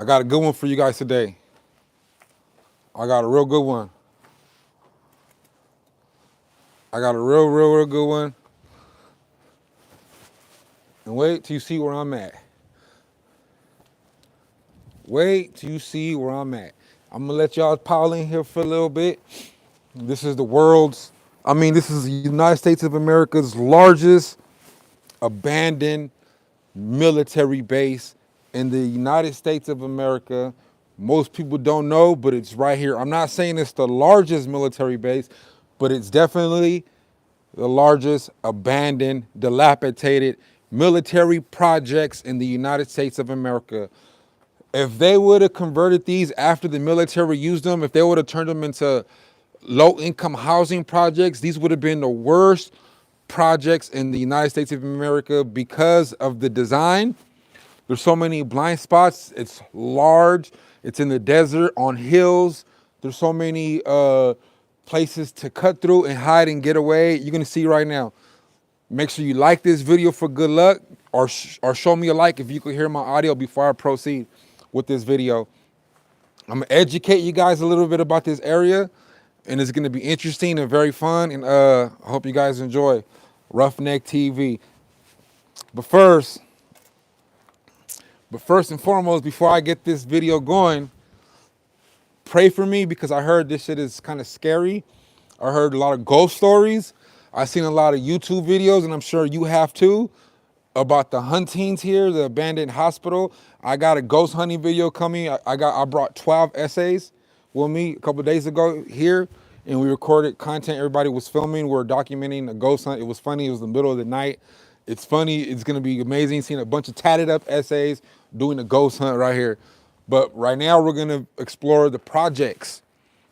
I got a good one for you guys today. I got a real good one. I got a real good one. And wait till you see where I'm at. Wait till you see where I'm at. I'm gonna let y'all pile in here for a little bit. This is this is the United States of America's largest abandoned military base in the United States of America. Most people don't know, but it's right here. I'm not saying it's the largest military base, but it's definitely the largest abandoned, dilapidated military projects in the United States of America. If they would have converted these after the military used them, if they would have turned them into low-income housing projects, these would have been the worst projects in the United States of America because of the design. There's so many blind spots. It's large. It's in the desert, on hills. There's so many places to cut through and hide and get away. You're gonna see right now. Make sure you like this video for good luck, or show me a like if you could hear my audio before I proceed with this video. I'm gonna educate you guys a little bit about this area, and it's gonna be interesting and very fun, and I hope you guys enjoy Roughneck TV. But first and foremost, before I get this video going, pray for me because I heard this shit is kind of scary. I heard a lot of ghost stories. I've seen a lot of YouTube videos, and I'm sure you have too, about the huntings here, the abandoned hospital. I got a ghost hunting video coming. I brought 12 essays with me a couple of days ago here, and we recorded content. Everybody was filming. We're documenting a ghost hunt. It was funny. It was the middle of the night. It's funny. It's gonna be amazing seeing a bunch of tatted up essays doing a ghost hunt right here. But right now we're gonna explore the projects.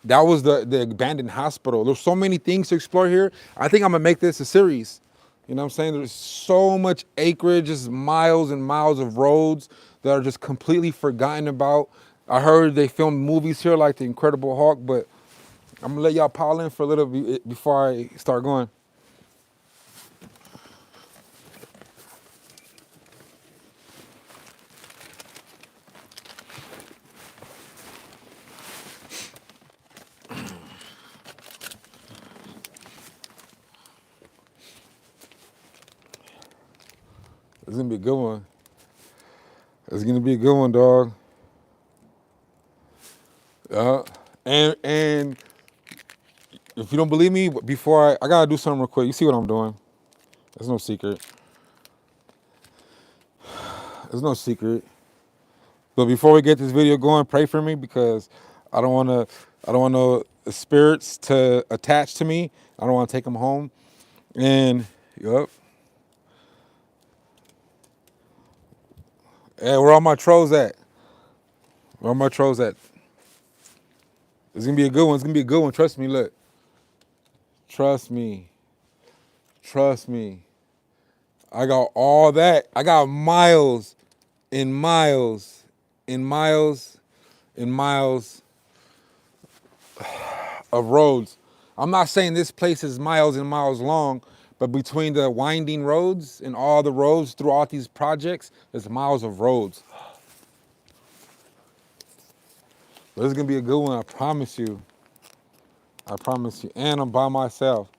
That was the abandoned hospital. There's so many things to explore here. I think I'm gonna make this a series. You know what I'm saying? There's so much acreage, just miles and miles of roads that are just completely forgotten about. I heard they filmed movies here like The Incredible Hulk, but I'm gonna let y'all pile in for a little bit before I start going. It's gonna be a good one. It's gonna be a good one, dog. And if you don't believe me, before I gotta do something real quick. You see what I'm doing? There's no secret. There's no secret. But before we get this video going, pray for me because I don't want no spirits to attach to me. I don't want to take them home. And yup. Hey, where all my trolls at? Where all my trolls at? It's gonna be a good one. It's gonna be a good one. Trust me. Look. Trust me. Trust me. I got all that. I got miles and miles and miles and miles of roads. I'm not saying this place is miles and miles long, but between the winding roads and all the roads throughout these projects, there's miles of roads. But this is gonna be a good one, I promise you. I promise you. And I'm by myself.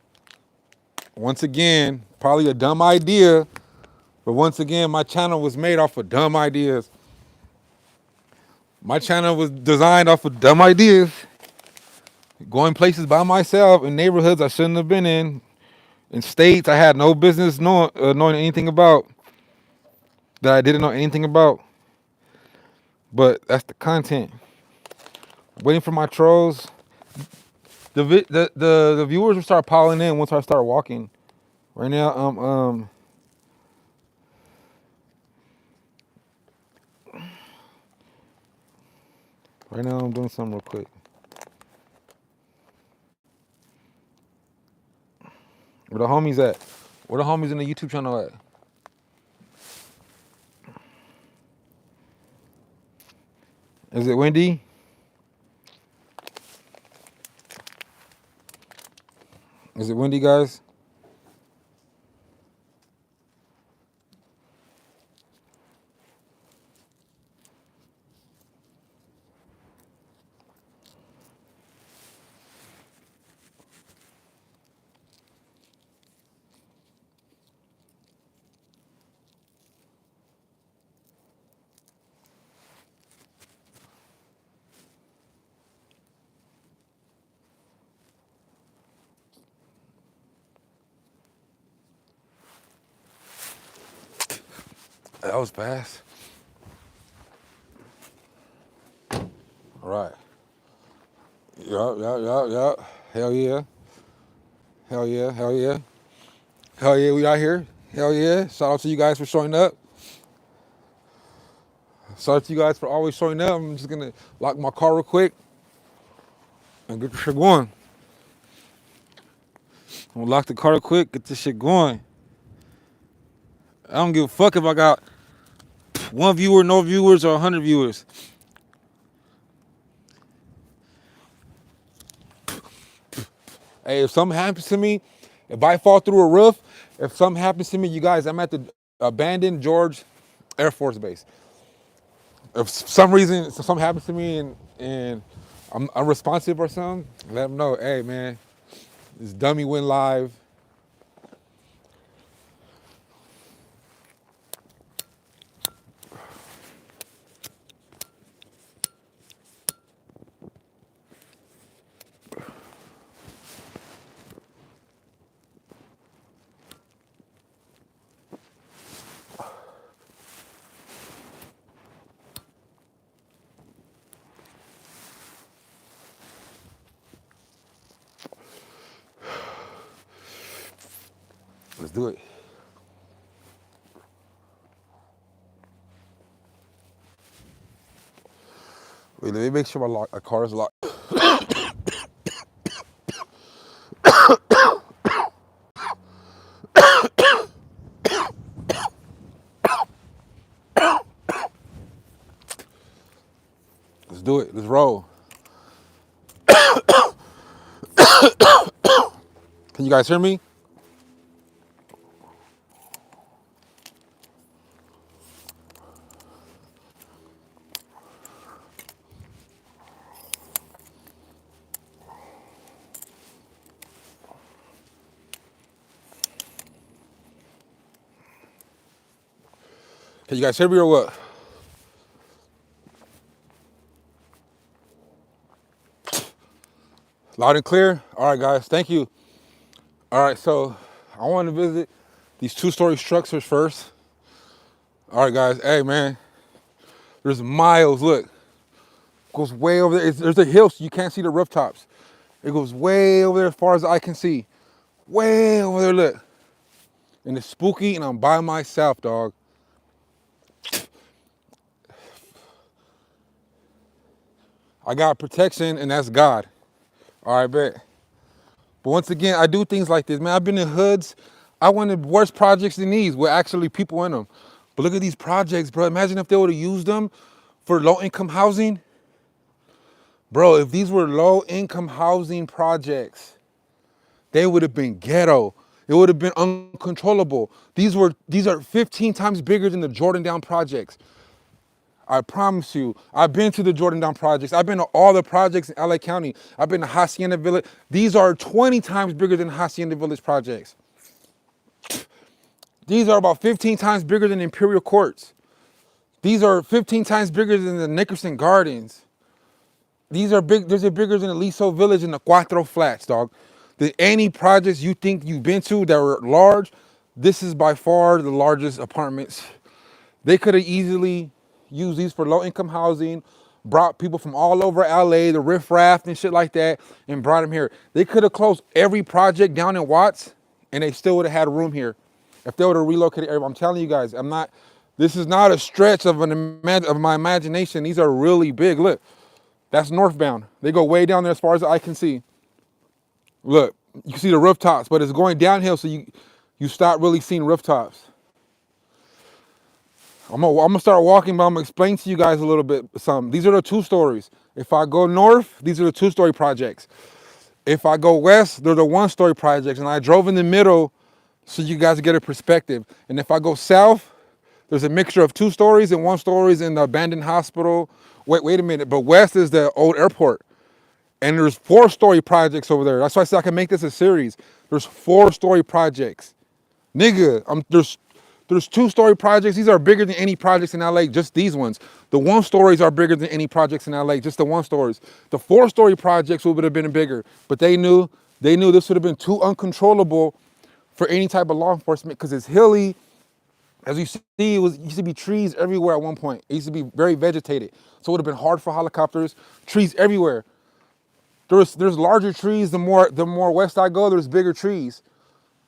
Once again, probably a dumb idea, but once again, my channel was made off of dumb ideas. My channel was designed off of dumb ideas. Going places by myself in neighborhoods I shouldn't have been in states I had no business knowing anything about, that I didn't know anything about. But that's the content. Waiting for my trolls. The viewers will start piling in once I start walking. Right now, right now I'm doing something real quick. Where the homies at? Where the homies in the YouTube channel at? Is it windy? Is it windy, guys? That was fast. All right. Yup. Hell yeah. Hell yeah. Hell yeah. Hell yeah, we out here. Hell yeah. Shout out to you guys for showing up. Shout out to you guys for always showing up. I'm just gonna lock my car real quick and get this shit going. I'm gonna lock the car real quick, get this shit going. I don't give a fuck if I got 1 viewer, no viewers, or 100 viewers. Hey, if something happens to me, if I fall through a roof, if something happens to me, you guys, I'm at the abandoned George Air Force Base. If some reason something happens to me and I'm unresponsive or something, let them know, hey man, this dummy went live. Let's do it. Wait, let me make sure my car is locked. Let's do it. Let's roll. Can you guys hear me? Can you guys hear me or what? Loud and clear? All right, guys, thank you. All right, so I want to visit these two-story structures first. All right, guys, hey, man, there's miles, look. Goes way over there. There's a hill, so you can't see the rooftops. It goes way over there as far as I can see. Way over there, look. And it's spooky, and I'm by myself, dog. I got protection, and that's God. All right, bet. But once again, I do things like this, man. I've been in hoods. I wanted worse projects than these with actually people in them. But look at these projects, bro. Imagine if they would have used them for low-income housing. Bro, if these were low-income housing projects, they would have been ghetto. It would have been uncontrollable. These are 15 times bigger than the Jordan Down projects. I promise you. I've been to the Jordan Down projects. I've been to all the projects in LA County. I've been to Hacienda Village. These are 20 times bigger than Hacienda Village projects. These are about 15 times bigger than Imperial Courts. These are 15 times bigger than the Nickerson Gardens. These are big. These are bigger than the Liso Village and the Cuatro Flats, dog. Any projects you think you've been to that were large, this is by far the largest apartments. They could have easily used these for low-income housing, brought people from all over LA, the riffraff and shit like that, and brought them here. They could have closed every project down in Watts, and they still would have had room here. If they would have relocated everyone. I'm telling you guys, this is not a stretch of my imagination. These are really big. Look, that's northbound. They go way down there as far as I can see. Look, you can see the rooftops, but it's going downhill, so you stop really seeing rooftops. I'm gonna start walking, but I'm gonna explain to you guys a little bit something. These are the 2 stories. If I go north, these are the 2-story projects. If I go west, they're the 1-story projects, and I drove in the middle so you guys get a perspective. And if I go south, there's a mixture of 2 stories and 1 stories in the abandoned hospital. Wait a minute, but west is the old airport. And there's 4-story projects over there. That's why I said I can make this a series. There's 4-story projects. Nigga, there's 2-story projects. These are bigger than any projects in LA, just these ones. The 1-stories are bigger than any projects in LA, just the 1-stories. The 4-story projects would have been bigger, but they knew this would have been too uncontrollable for any type of law enforcement because it's hilly. As you see, it used to be trees everywhere at one point. It used to be very vegetated. So it would have been hard for helicopters. Trees everywhere. There's larger trees. The more west I go, there's bigger trees.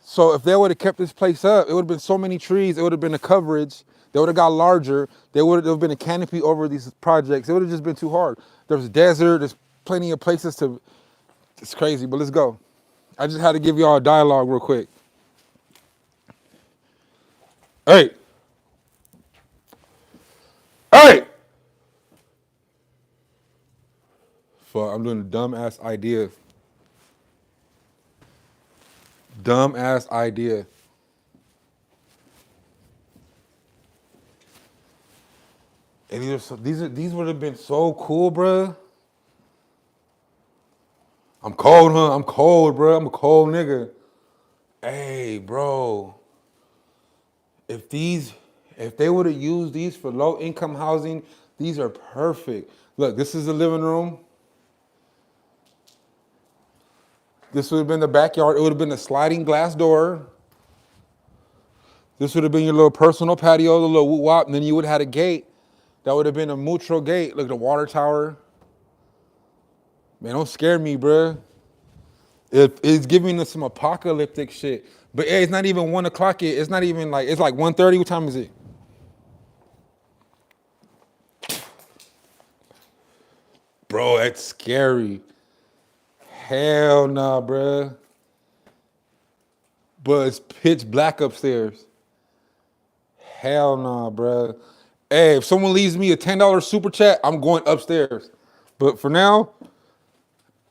So if they would have kept this place up, it would have been so many trees. It would have been a coverage. They would have got larger. There would have been a canopy over these projects. It would have just been too hard. There's a desert. There's plenty of places to. It's crazy, but let's go. I just had to give y'all a dialogue real quick. Hey. Hey. Fuck, I'm doing a dumbass idea. Dumbass idea. And these would have been so cool, bruh. I'm cold, huh? I'm cold, bro. I'm a cold nigga. Hey, bro. If they would have used these for low income housing, these are perfect. Look, this is the living room. This would have been the backyard. It would have been a sliding glass door. This would have been your little personal patio, the little whoop-wop, and then you would have had a gate. That would have been a mutual gate. Look, the water tower. Man, don't scare me, bruh. It's giving us some apocalyptic shit. But hey, it's not even 1 o'clock yet. It's not even like, it's like 1:30. What time is it? Bro, that's scary. Hell nah, bruh. But it's pitch black upstairs. Hell nah, bruh. Hey, if someone leaves me a $10 super chat, I'm going upstairs. But for now,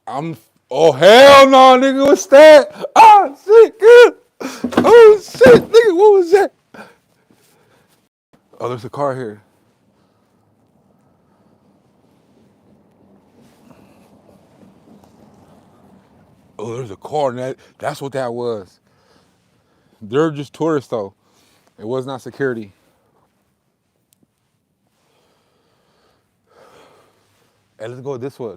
oh, hell no, nigga, what's that? Oh, shit, good. Oh, shit, nigga, what was that? Oh, there's a car here. Oh, there's a car, and that's what that was. They're just tourists, though. It was not security. Hey, let's go this way.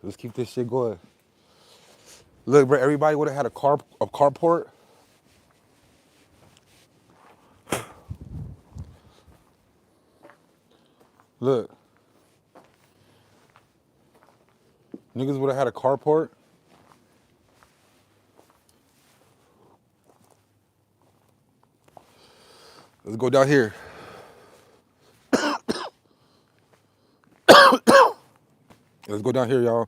Let's keep this shit going. Look, bro, everybody would have had a carport. Look. Niggas would have had a carport. Let's go down here. Let's go down here, y'all.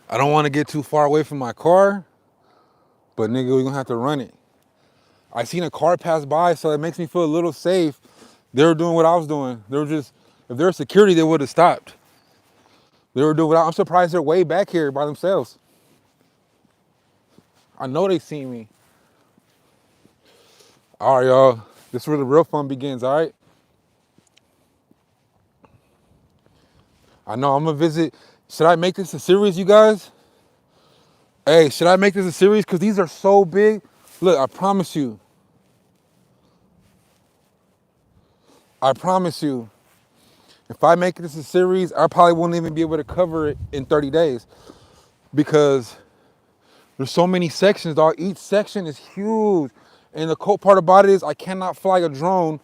I don't want to get too far away from my car, but nigga, we're gonna have to run it. I seen a car pass by, so it makes me feel a little safe. They were doing what I was doing. They were just, if they're security, they would have stopped. They were doing what I'm surprised they're way back here by themselves. I know they seen me. All right, y'all. This is where the real fun begins, all right? I know I'm gonna visit. Should I make this a series, you guys? Hey, should I make this a series? Because these are so big. Look, I promise you. If I make this a series, I probably won't even be able to cover it in 30 days because there's so many sections, dog. Each section is huge. And the cool part about it is I cannot fly a drone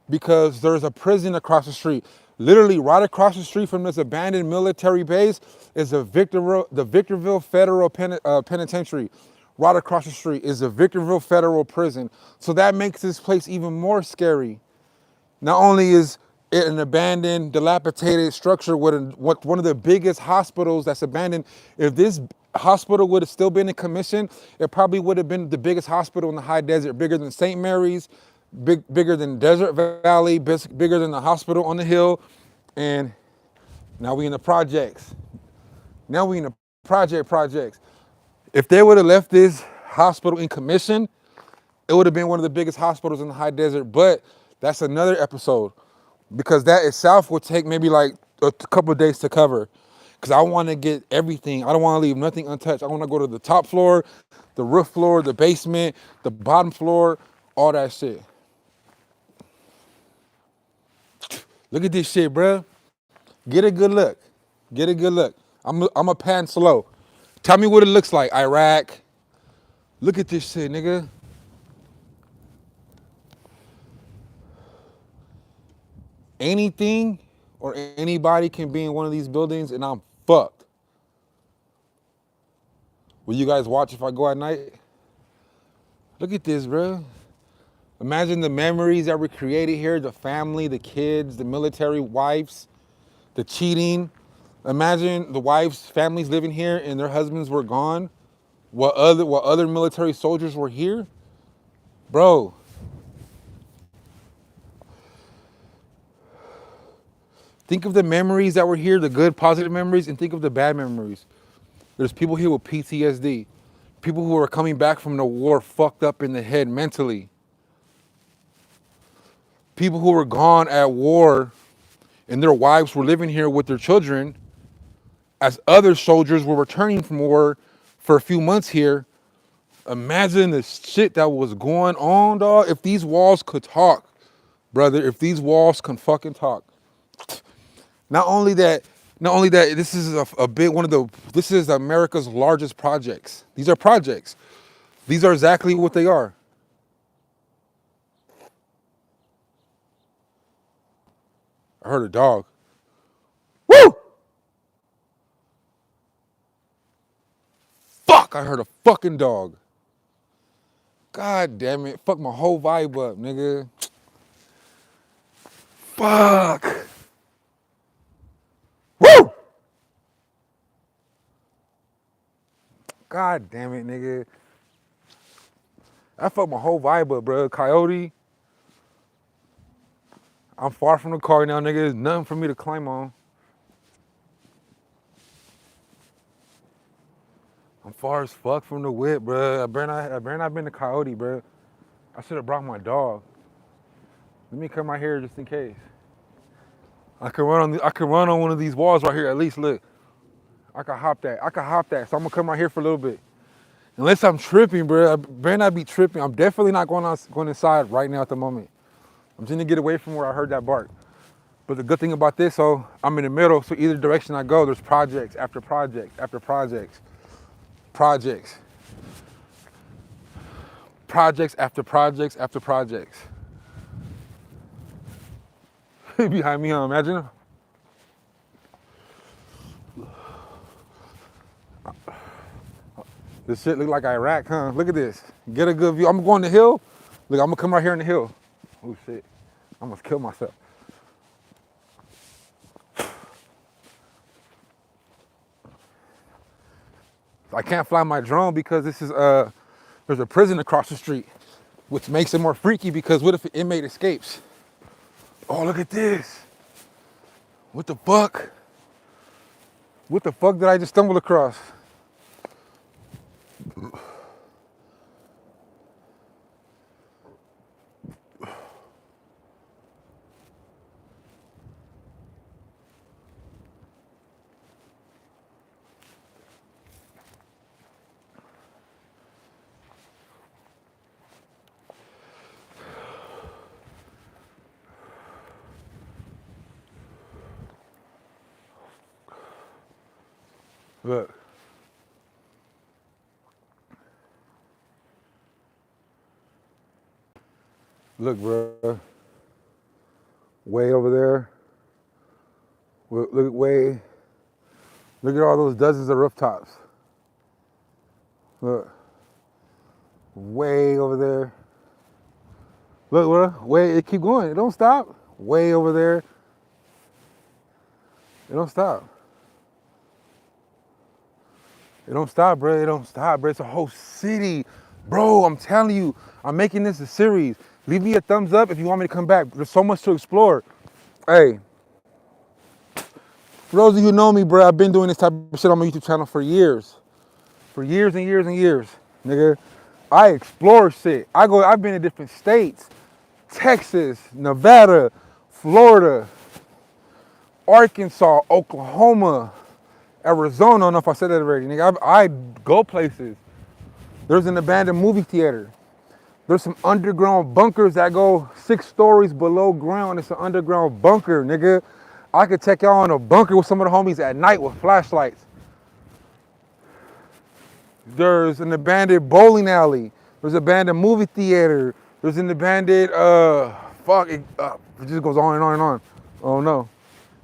because there's a prison across the street. Literally right across the street from this abandoned military base is the Victorville Federal Penitentiary. Right across the street is the Victorville Federal Prison. So that makes this place even more scary. Not only is it an abandoned, dilapidated structure with one of the biggest hospitals that's abandoned. If this hospital would have still been in commission, it probably would have been the biggest hospital in the high desert, bigger than St. Mary's, bigger than Desert Valley, bigger than the hospital on the hill. And now we in the projects. Projects. If they would have left this hospital in commission, it would have been one of the biggest hospitals in the high desert. But that's another episode because that itself will take maybe like a couple of days to cover because I want to get everything. I don't want to leave nothing untouched. I want to go to the top floor, the roof floor, the basement, the bottom floor, all that shit. Look at this shit, bro. Get a good look. I'm a pan slow. Tell me what it looks like. Iraq, Look at this shit, nigga. Anything or anybody can be in one of these buildings and I'm fucked. Will you guys watch if I go at night? Look at this, bro. Imagine the memories that were created here, the family, the kids, the military wives, the cheating. Imagine the wives' families living here and their husbands were gone while other military soldiers were here. Bro. Think of the memories that were here, the good, positive memories, and think of the bad memories. There's people here with PTSD. People who are coming back from the war fucked up in the head mentally. People who were gone at war and their wives were living here with their children as other soldiers were returning from war for a few months here. Imagine the shit that was going on, dog. If these walls could talk, brother, if these walls can fucking talk. Not only that, this is a big one of the, this is America's largest projects. These are projects. These are exactly what they are. I heard a dog. Woo! Fuck, I heard a fucking dog. God damn it. Fuck my whole vibe up, nigga. Fuck. Woo! God damn it, nigga. I fucked my whole vibe up, bro. Coyote. I'm far from the car now, nigga. There's nothing for me to climb on. I'm far as fuck from the whip, bro. I better not been the Coyote, bro. I should have brought my dog. Let me come out here just in case. I can run on one of these walls right here. At least look. I can hop that. So I'm gonna come out here for a little bit. Unless I'm tripping, bro. I better not be tripping. I'm definitely not going inside right now at the moment. I'm just gonna get away from where I heard that bark. But the good thing about this, so I'm in the middle, so either direction I go, there's projects after projects after projects. Projects. Projects after projects after projects. Behind me, huh? Imagine. This shit look like Iraq, huh? Look at this. Get a good view. I'm going to the hill. Look, I'm gonna come right here in the hill. Oh shit. I almost killed myself. I can't fly my drone because this is there's a prison across the street, which makes it more freaky because what if an inmate escapes? Oh, look at this. What the fuck? What the fuck did I just stumble across? Look. Look, bro. Way over there. Look way. Look at all those dozens of rooftops. Look. Way over there. Look, bro. Way. It keep going. It don't stop. Way over there. It don't stop. It don't stop, bro. It don't stop, bro. It's a whole city. Bro, I'm telling you, I'm making this a series. Leave me a thumbs up if you want me to come back. There's so much to explore. Hey, for those of you who know me, bro, I've been doing this type of shit on my YouTube channel for years. For years and years and years, nigga. I explore shit. I've been in different states. Texas, Nevada, Florida, Arkansas, Oklahoma, Arizona. I don't know if I said that already, nigga. I go places. There's an abandoned movie theater. There's some underground bunkers that go 6 stories below ground. It's an underground bunker, nigga. I could take y'all in a bunker with some of the homies at night with flashlights. There's an abandoned bowling alley. There's an abandoned movie theater. There's an abandoned, it just goes on and on and on. Oh no.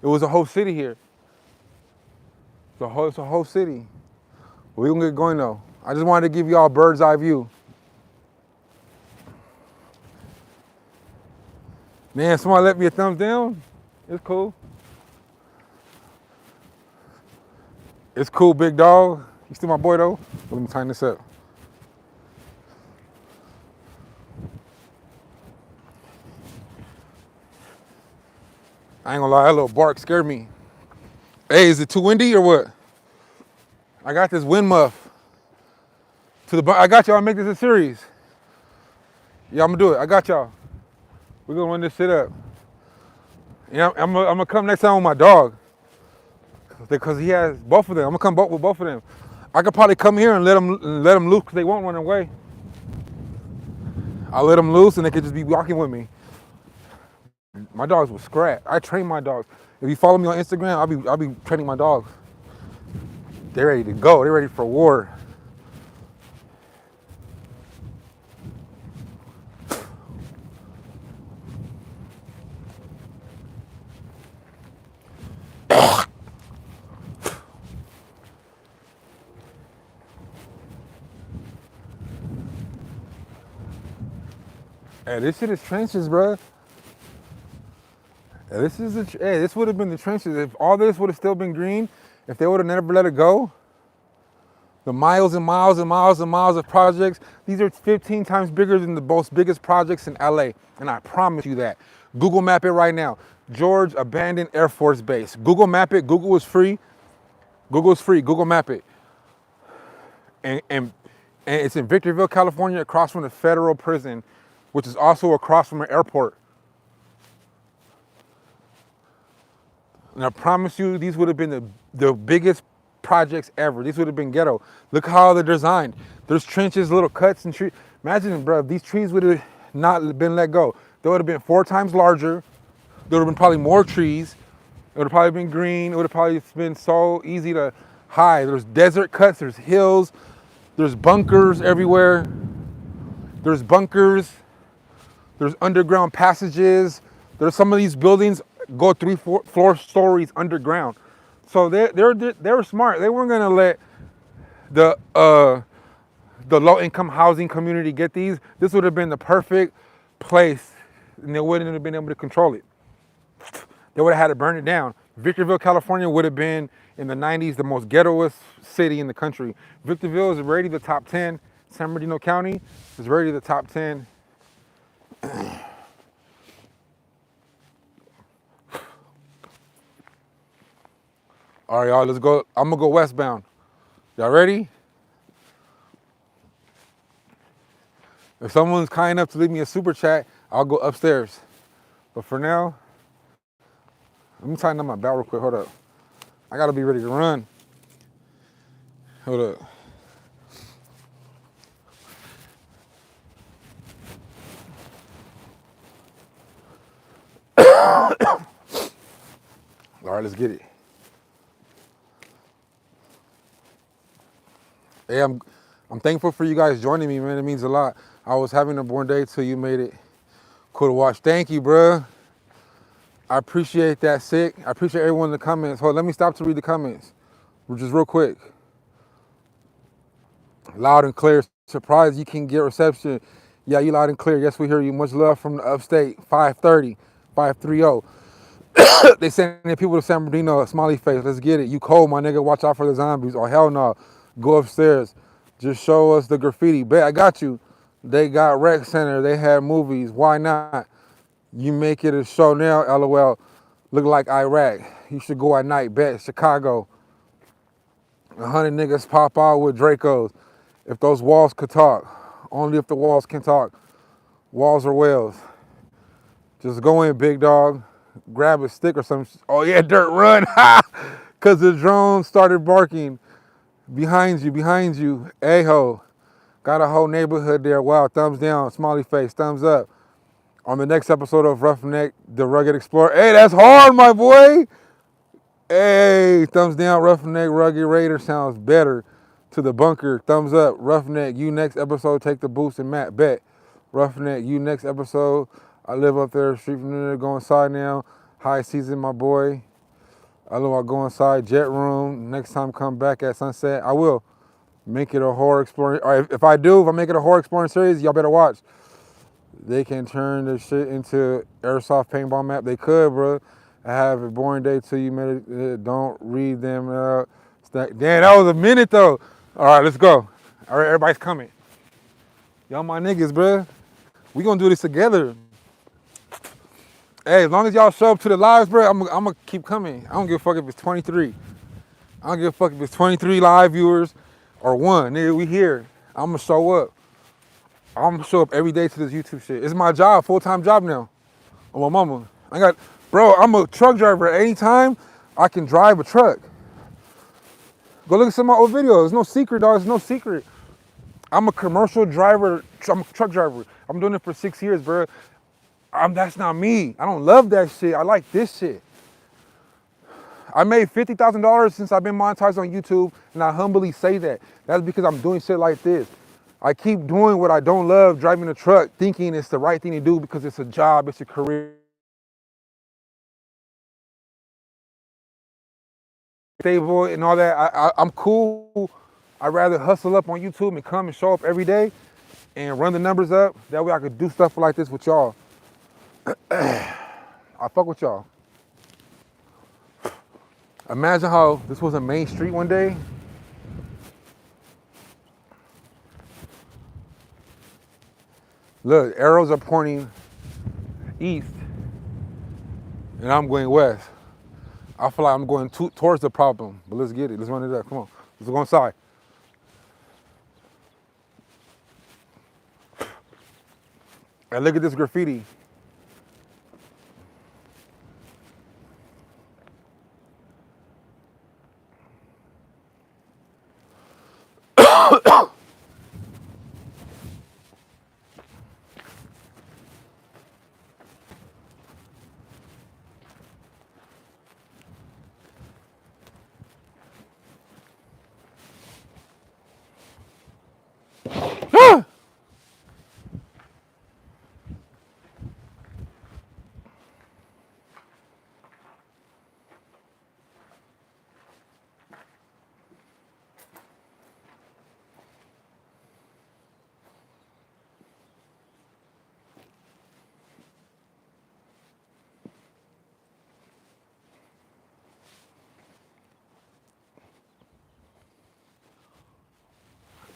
It was a whole city here. It's a whole city. We're gonna get going though. I just wanted to give y'all a bird's eye view. Man, somebody let me a thumbs down. It's cool. It's cool, big dog. You still my boy though? Let me tighten this up. I ain't gonna lie, that little bark scared me. Hey, is it too windy or what? I got this wind muff. I got y'all, make this a series. Yeah, I'm gonna do it. I got y'all. We're gonna run this shit up. Yeah, I'm gonna come next time with my dog. Because he has both of them. I'm gonna come with both of them. I could probably come here and let them loose because they won't run away. I'll let them loose and they could just be walking with me. My dogs will scratch. I train my dogs. If you follow me on Instagram, I'll be training my dogs. They're ready to go. They're ready for war. Hey, this shit is trenches, bro. Hey, this would have been the trenches. If all this would have still been green, if they would have never let it go, the miles and miles and miles and miles of projects, these are 15 times bigger than the most biggest projects in LA. And I promise you that. Google map it right now. George Abandoned Air Force Base. Google map it. Google is free. Google is free. Google map it. And it's in Victorville, California, across from the federal prison, which is also across from an airport. And I promise you, these would have been the biggest projects ever. These would have been ghetto. Look how they're designed. There's trenches, little cuts and trees. Imagine, bro, if these trees would have not been let go. They would have been 4 times larger. There would have been probably more trees. It would have probably been green. It would have probably been so easy to hide. There's desert cuts, there's hills, there's bunkers everywhere. There's bunkers. There's underground passages. There's some of these buildings go 3-4 stories underground. So they were smart. They weren't gonna let the low-income housing community get these. This would have been the perfect place, and they wouldn't have been able to control it. They would have had to burn it down. Victorville, California would have been in the 90s the most ghettoest city in the country. Victorville is already the top 10. San Bernardino County is already the top 10. All right, y'all, let's go. I'm gonna go westbound. Y'all ready? If someone's kind enough to leave me a super chat, I'll go upstairs. But for now, let me tighten up my belt real quick. Hold up. I gotta be ready to run. Hold up. All right, let's get it. Hey, I'm thankful for you guys joining me, man. It means a lot. I was having a born day till you made it cool to watch. Thank you, bro. I appreciate that, sick. I appreciate everyone in the comments. Hold on, let me stop to read the comments. Just real quick. Loud and clear. Surprised you can get reception. Yeah, you loud and clear. Yes, we hear you. Much love from the upstate. 530, 530. They sending people to San Bernardino, smiley face. Let's get it. You cold, my nigga. Watch out for the zombies. Oh, hell no. Go upstairs. Just show us the graffiti. Bet, I got you. They got rec center. They had movies. Why not? You make it a show now, LOL. Look like Iraq. You should go at night. Bet, Chicago. 100 niggas pop out with Dracos. If those walls could talk. Only if the walls can talk. Walls are whales. Just go in, big dog. Grab a stick or something. Oh yeah, dirt, run. Because the drone started barking. Behind you. A-ho. Got a whole neighborhood there. Wow, thumbs down, smiley face, thumbs up. On the next episode of Roughneck, the Rugged Explorer. Hey, that's hard, my boy. Hey, thumbs down, Roughneck, Rugged Raider sounds better. to the bunker. Thumbs up. Roughneck, you next episode. Take the boost and Matt. Bet. Roughneck, you next episode. I live up there. Street from there. Go inside now. High season, my boy. I live. I go inside. Jet room. Next time, come back at sunset. I will make it a horror exploring. Or if I make it a horror exploring series, y'all better watch. They can turn this shit into airsoft paintball map. They could, bro. I have a boring day till you made it. Don't read them out. Damn, that was a minute though. All right, let's go. All right, everybody's coming. Y'all my niggas, bro. We gonna do this together. Hey, as long as y'all show up to the lives, bro, I'm gonna keep coming. I don't give a fuck if it's 23. I don't give a fuck if it's 23 live viewers or one. Nigga, we here. I'm gonna show up. I'm gonna show up every day to this YouTube shit. It's my job, full-time job now. On my mama. I'm a truck driver. At any time, I can drive a truck. Go look at some of my old videos. It's no secret, dog. It's no secret. I'm a commercial driver. I'm a truck driver. I'm doing it for 6 years, bro. That's not me. I don't love that shit. I like this shit. I made $50,000 since I've been monetized on YouTube, and I humbly say that. That's because I'm doing shit like this. I keep doing what I don't love, driving a truck, thinking it's the right thing to do because it's a job, it's a career. Stable and all that. I'm cool. I'd rather hustle up on YouTube and come and show up every day and run the numbers up. That way I could do stuff like this with y'all. I fuck with y'all. Imagine how this was a main street one day. Look, arrows are pointing east and I'm going west. I feel like I'm going towards the problem, but let's get it. Let's run it up. Come on. Let's go inside. And look at this graffiti.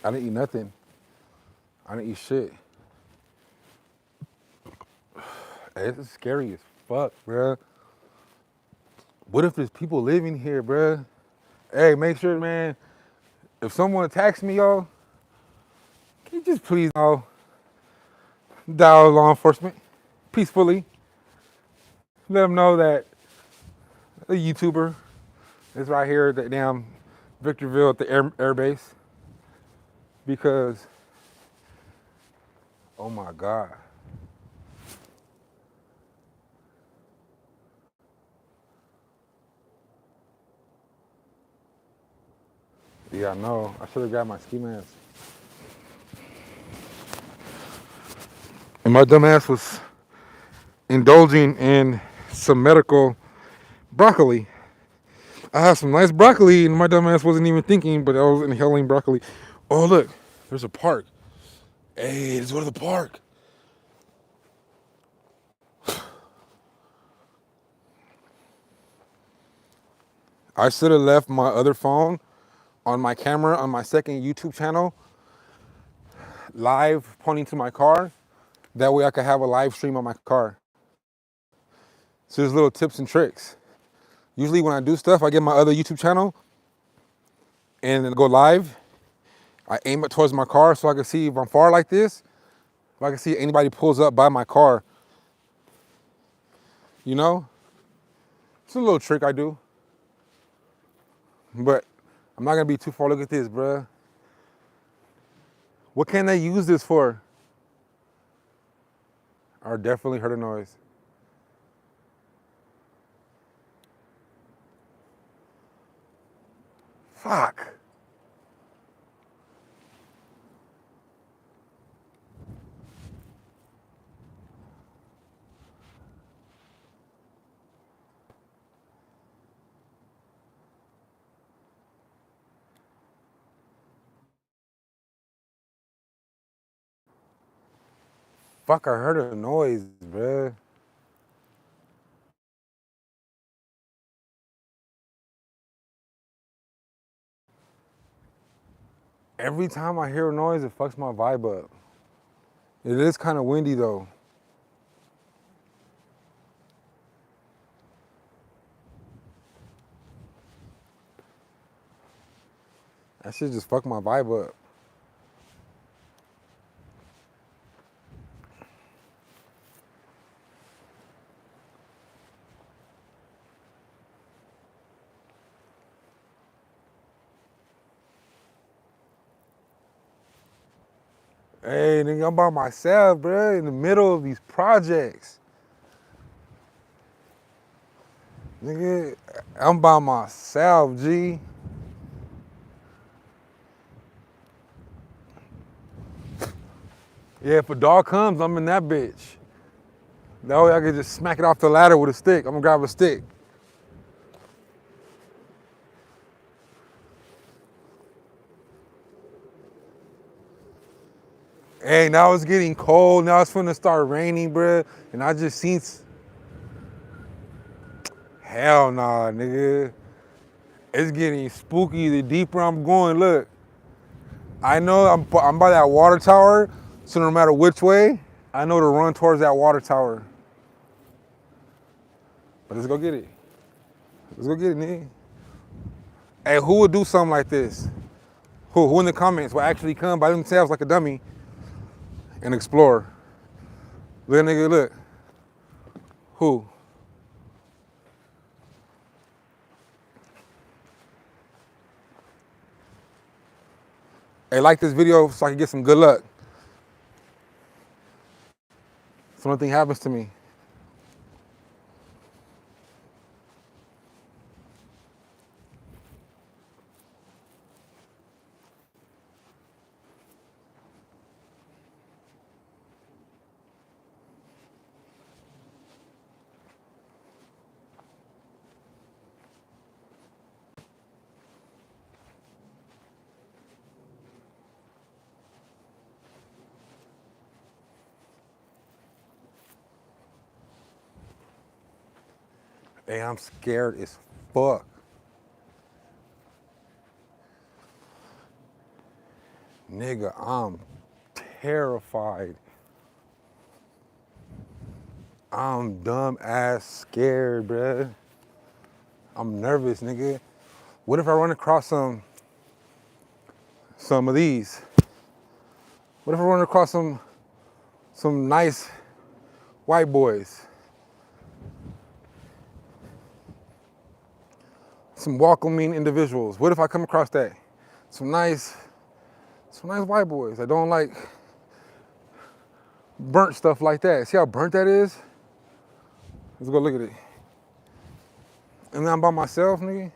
I didn't eat nothing. I didn't eat shit. Hey, this is scary as fuck, bruh. What if there's people living here, bruh? Hey, make sure, man, if someone attacks me, y'all, can you just please dial law enforcement peacefully? Let them know that a YouTuber is right here at the damn Victorville at the air base. Because, oh my God. Yeah, I know. I should have got my ski mask. And my dumb ass was indulging in some medical broccoli. I had some nice broccoli and my dumb ass wasn't even thinking, but I was inhaling broccoli. Oh, look, there's a park. Hey, let's go to the park. I should have left my other phone on my camera on my second YouTube channel, live pointing to my car. That way I could have a live stream on my car. So there's little tips and tricks. Usually when I do stuff, I get my other YouTube channel and then go live. I aim it towards my car so I can see if I'm far like this, if I can see anybody pulls up by my car. You know? It's a little trick I do. But I'm not gonna be too far. Look at this, bruh. What can they use this for? I definitely heard a noise. Fuck. Fuck, I heard a noise, bruh. Every time I hear a noise, it fucks my vibe up. It is kind of windy though. That shit just fucked my vibe up. Hey, nigga, I'm by myself, bruh, in the middle of these projects. Nigga, I'm by myself, G. Yeah, if a dog comes, I'm in that bitch. That way I can just smack it off the ladder with a stick. I'm gonna grab a stick. Hey, now it's getting cold. Now it's finna start raining, bruh. And I just seen... Hell nah, nigga. It's getting spooky the deeper I'm going. Look, I know I'm by that water tower, so no matter which way, I know to run towards that water tower. But let's go get it. Let's go get it, nigga. Hey, who would do something like this? Who in the comments will actually come by themselves like a dummy and explore? Look, nigga, look. Who? Hey, like this video so I can get some good luck. So nothing happens to me. Hey, I'm scared as fuck. Nigga, I'm terrified. I'm dumb ass scared, bruh. I'm nervous, nigga. What if I run across some of these? What if I run across some nice white boys? Some welcoming individuals. What if I come across that? Some nice white boys that don't like burnt stuff like that. See how burnt that is? Let's go look at it. And then I'm by myself, nigga.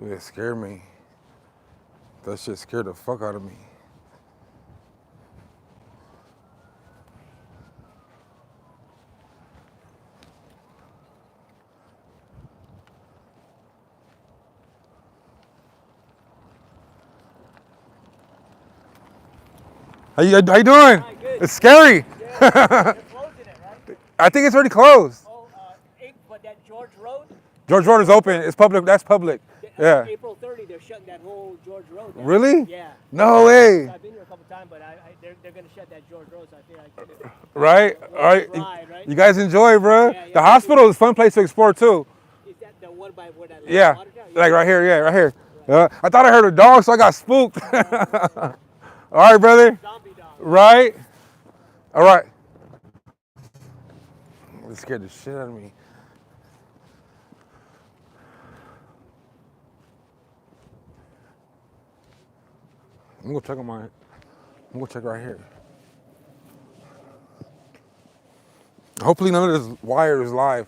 It scared me. That shit scared the fuck out of me. How you doing? Hi, good. It's scary. Yeah, they're closing it, right? I think it's already closed. Oh, but that George Road? George Road is open. It's public. That's public. Yeah. April 30, they're shutting that whole George Road down. Really? Yeah. No way. I've been here a couple times, but they're going to shut that George Road, so I think I could. Right? All right. Ride, right? You guys enjoy, bro. Yeah, yeah. The hospital is a fun place to explore too. Is that the one by where that Yeah. water tower? Like right here. Yeah, right here. I thought I heard a dog, so I got spooked. All right, brother. Zombie dog. Right? All right. It scared the shit out of me. I'm gonna check on my. I'm gonna check right here. Hopefully none of this wire is live.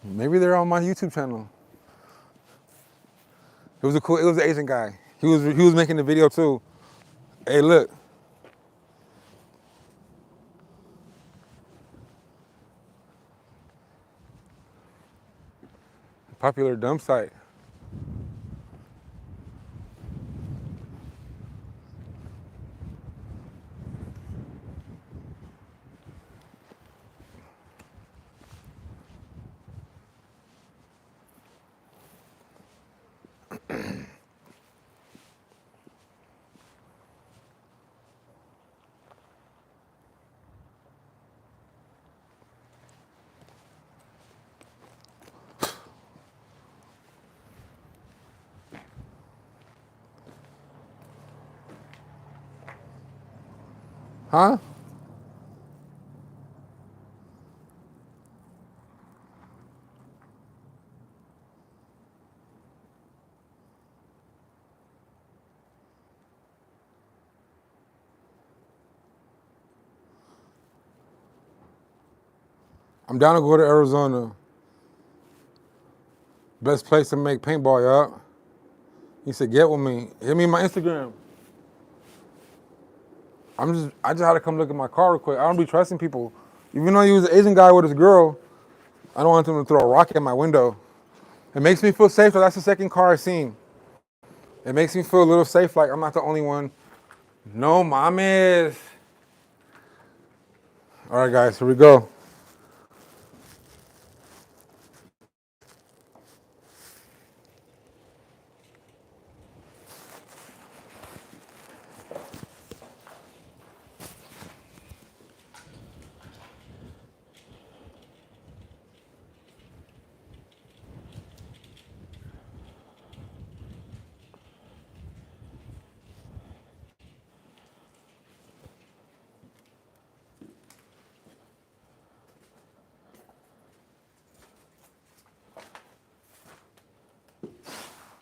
Maybe they're on my YouTube channel. It was an Asian guy. He was making the video too. Hey, look. Popular dump site. Huh? I'm down to go to Arizona. Best place to make paintball, y'all. He said, get with me. Hit me on my Instagram. I just had to come look at my car real quick. I don't be trusting people. Even though he was an Asian guy with his girl, I don't want him to throw a rock at my window. It makes me feel safe, so that's the second car I seen. It makes me feel a little safe, like I'm not the only one. No mames. All right, guys, here we go.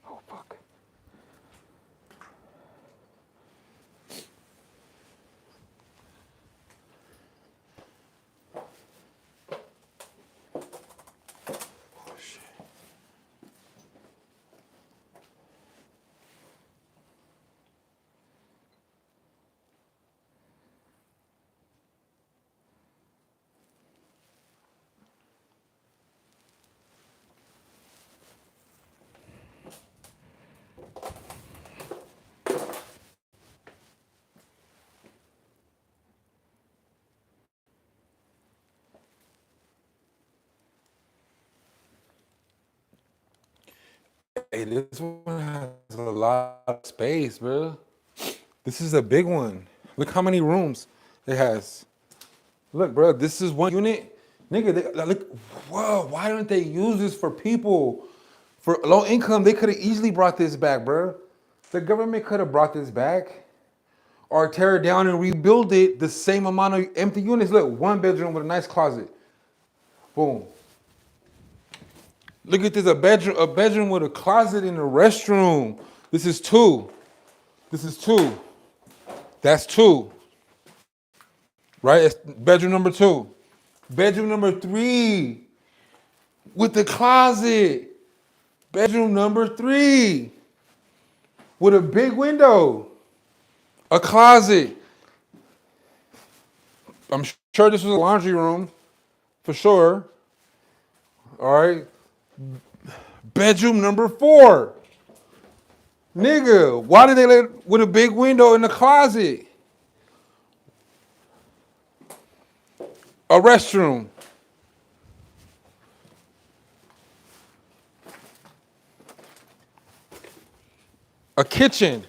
Oh, fuck. Oh, shit. Hey, this one has a lot of space, bro. This is a big one. Look how many rooms it has. Look, bro, this is one unit. Nigga, look, whoa, why don't they use this for people? For low income, they could have easily brought this back, bro. The government could have brought this back or tear it down and rebuild it the same amount of empty units. Look, one bedroom with a nice closet. Boom. Look at this, a bedroom with a closet and a restroom. This is two. This is two. That's two. Right? It's bedroom number two. Bedroom number three with the closet. Bedroom number three with a big window. A closet. I'm sure this was a laundry room for sure. All right. Bedroom number four. Nigga, why did they let with a big window in the closet? A restroom. A kitchen.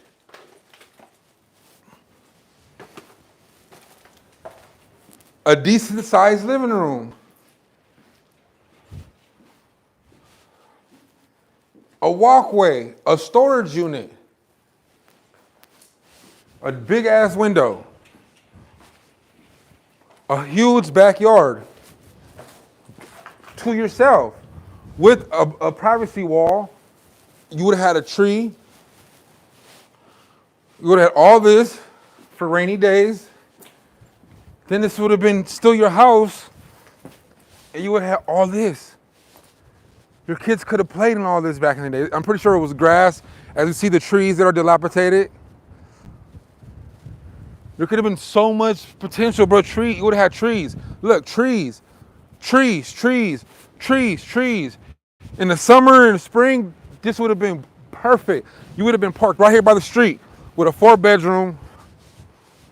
A decent sized living room. A walkway, a storage unit. a big ass window, a huge backyard to yourself with a privacy wall. You would have had a tree. You would have had all this for rainy days. Then this would have been still your house, and you would have had all this. Your kids could have played in all this back in the day. I'm pretty sure it was grass. As you see the trees that are dilapidated. There could have been so much potential, bro. You would have had trees. Look, trees. In the summer and the spring, this would have been perfect. You would have been parked right here by the street with a 4-bedroom.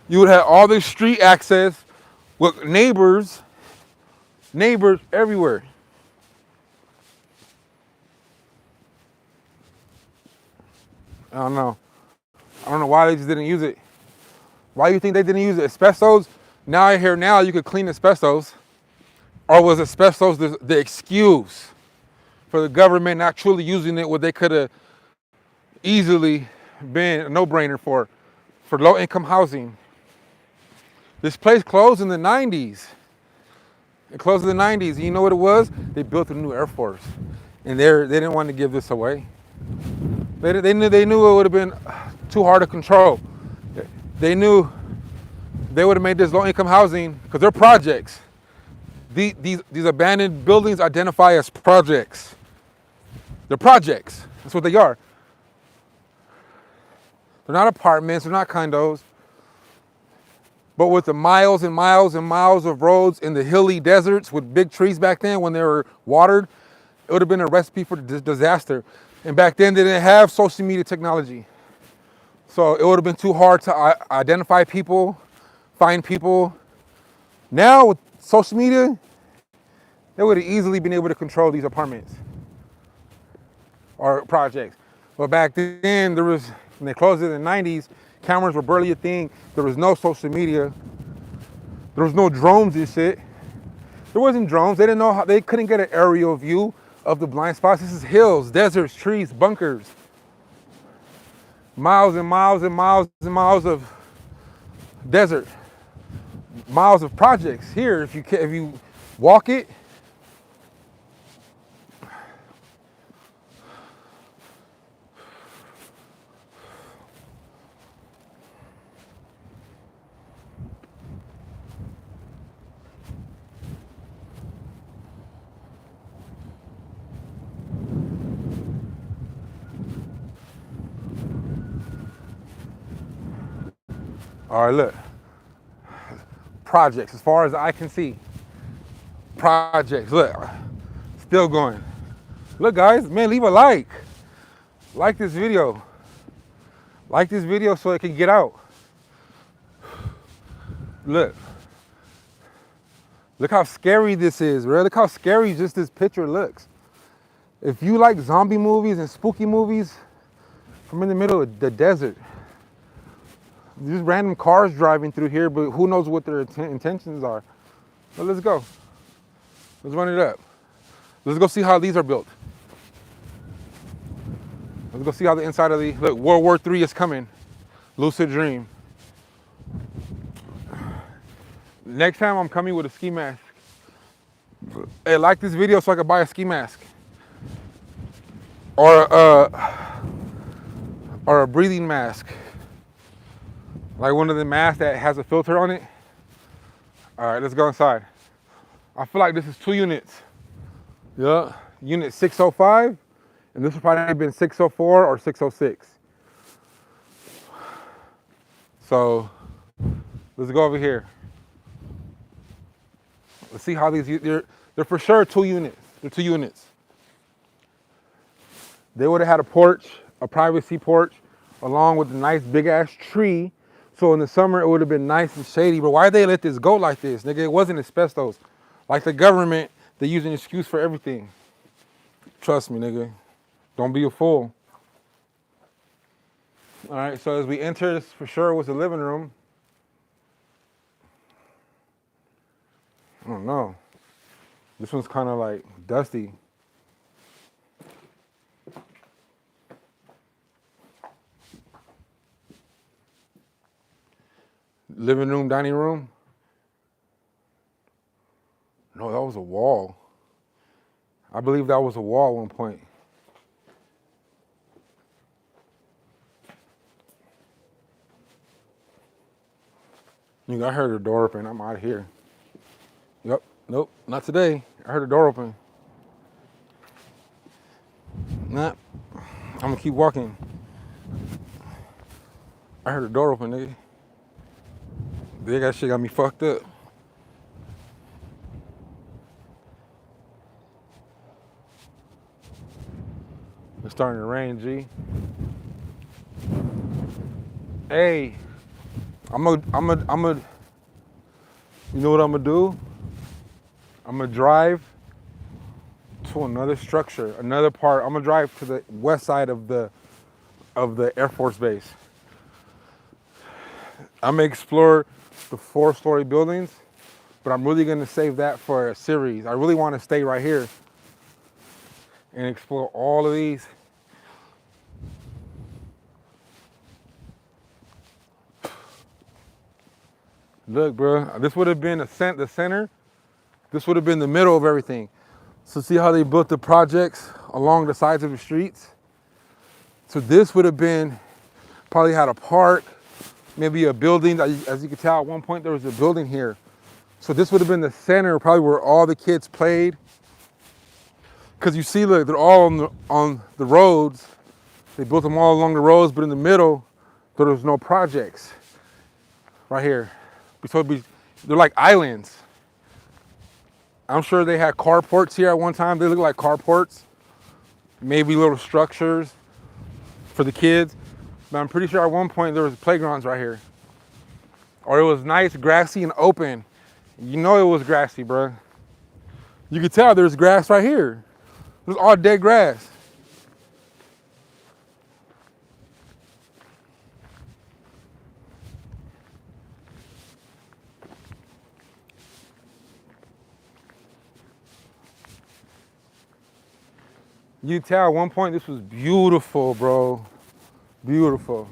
You would have all this street access with neighbors everywhere. I don't know why they just didn't use it. Why do you think they didn't use it? Asbestos? Now I hear you could clean asbestos. Or was asbestos the excuse for the government not truly using it, what they could have easily been a no-brainer for low-income housing? This place closed in the 90s. It closed in the 90s. You know what it was? They built a new Air Force. And they didn't want to give this away. They knew it would have been too hard to control. They knew they would have made this low-income housing because they're projects. These abandoned buildings identify as projects. They're projects. That's what they are. They're not apartments. They're not condos. But with the miles and miles and miles of roads in the hilly deserts with big trees back then when they were watered, it would have been a recipe for disaster. And back then they didn't have social media technology. So it would have been too hard to identify people, find people. Now with social media, they would have easily been able to control these apartments or projects. But back then, when they closed it in the 90s, cameras were barely a thing. There was no social media. There was no drones and shit. There wasn't drones. They didn't know how, they couldn't get an aerial view of the blind spots. This is hills, deserts, trees, bunkers. Miles and miles and miles and miles of desert. Miles of projects. Here, if you walk it, all right, look. Projects, as far as I can see. Projects, look. Still going. Look, guys, man, leave a like. Like this video. Like this video so it can get out. Look. Look how scary this is, bro. Look how scary just this picture looks. If you like zombie movies and spooky movies, from in the middle of the desert, just random cars driving through here, but who knows what their intentions are. Well, let's go. Let's run it up. Let's go see how these are built. Let's go see how the inside of the, look, World War III is coming. Lucid dream. Next time I'm coming with a ski mask. Hey, like this video so I can buy a ski mask. Or a breathing mask. Like one of the masks that has a filter on it. All right, let's go inside. I feel like this is 2 units. Yeah, unit 605, and this would probably have been 604 or 606. So let's go over here. Let's see how these, they're for sure 2 units. They're 2 units. They would have had a porch, a privacy porch, along with a nice big ass tree. So in the summer, it would have been nice and shady. But why they let this go like this? Nigga, it wasn't asbestos. Like the government, they use an excuse for everything. Trust me, nigga. Don't be a fool. All right, so as we enter, this for sure was the living room. I don't know. This one's kind of like dusty. living room, dining room. No, that was a wall. I believe that was a wall at one point. Nigga, I heard the door open. I'm out of here. Yep. Nope. Not today. I heard the door open. Nah. I'm gonna keep walking. I heard the door open, nigga. That shit got me fucked up. It's starting to rain, G. Hey, I'm a, you know what I'm gonna do? I'm gonna drive to another structure, another part. I'm gonna drive to the west side of the Air Force Base. I'm gonna explore the 4-story buildings, but I'm really gonna save that for a series. I really wanna stay right here and explore all of these. Look, bro, this would have been the center. This would have been the middle of everything. So see how they built the projects along the sides of the streets? So this would have been, probably had a park, maybe a building. As you can tell, at one point there was a building here. So this would have been the center, probably where all the kids played. Because you see, look, they're all on the roads. They built them all along the roads, but in the middle, there was no projects. Right here. So they're like islands. I'm sure they had carports here at one time. They look like carports. Maybe little structures for the kids. But I'm pretty sure at one point there was playgrounds right here. Or it was nice, grassy, and open. You know it was grassy, bro. You could tell there's grass right here. It was all dead grass. You could tell at one point this was beautiful, bro. Beautiful.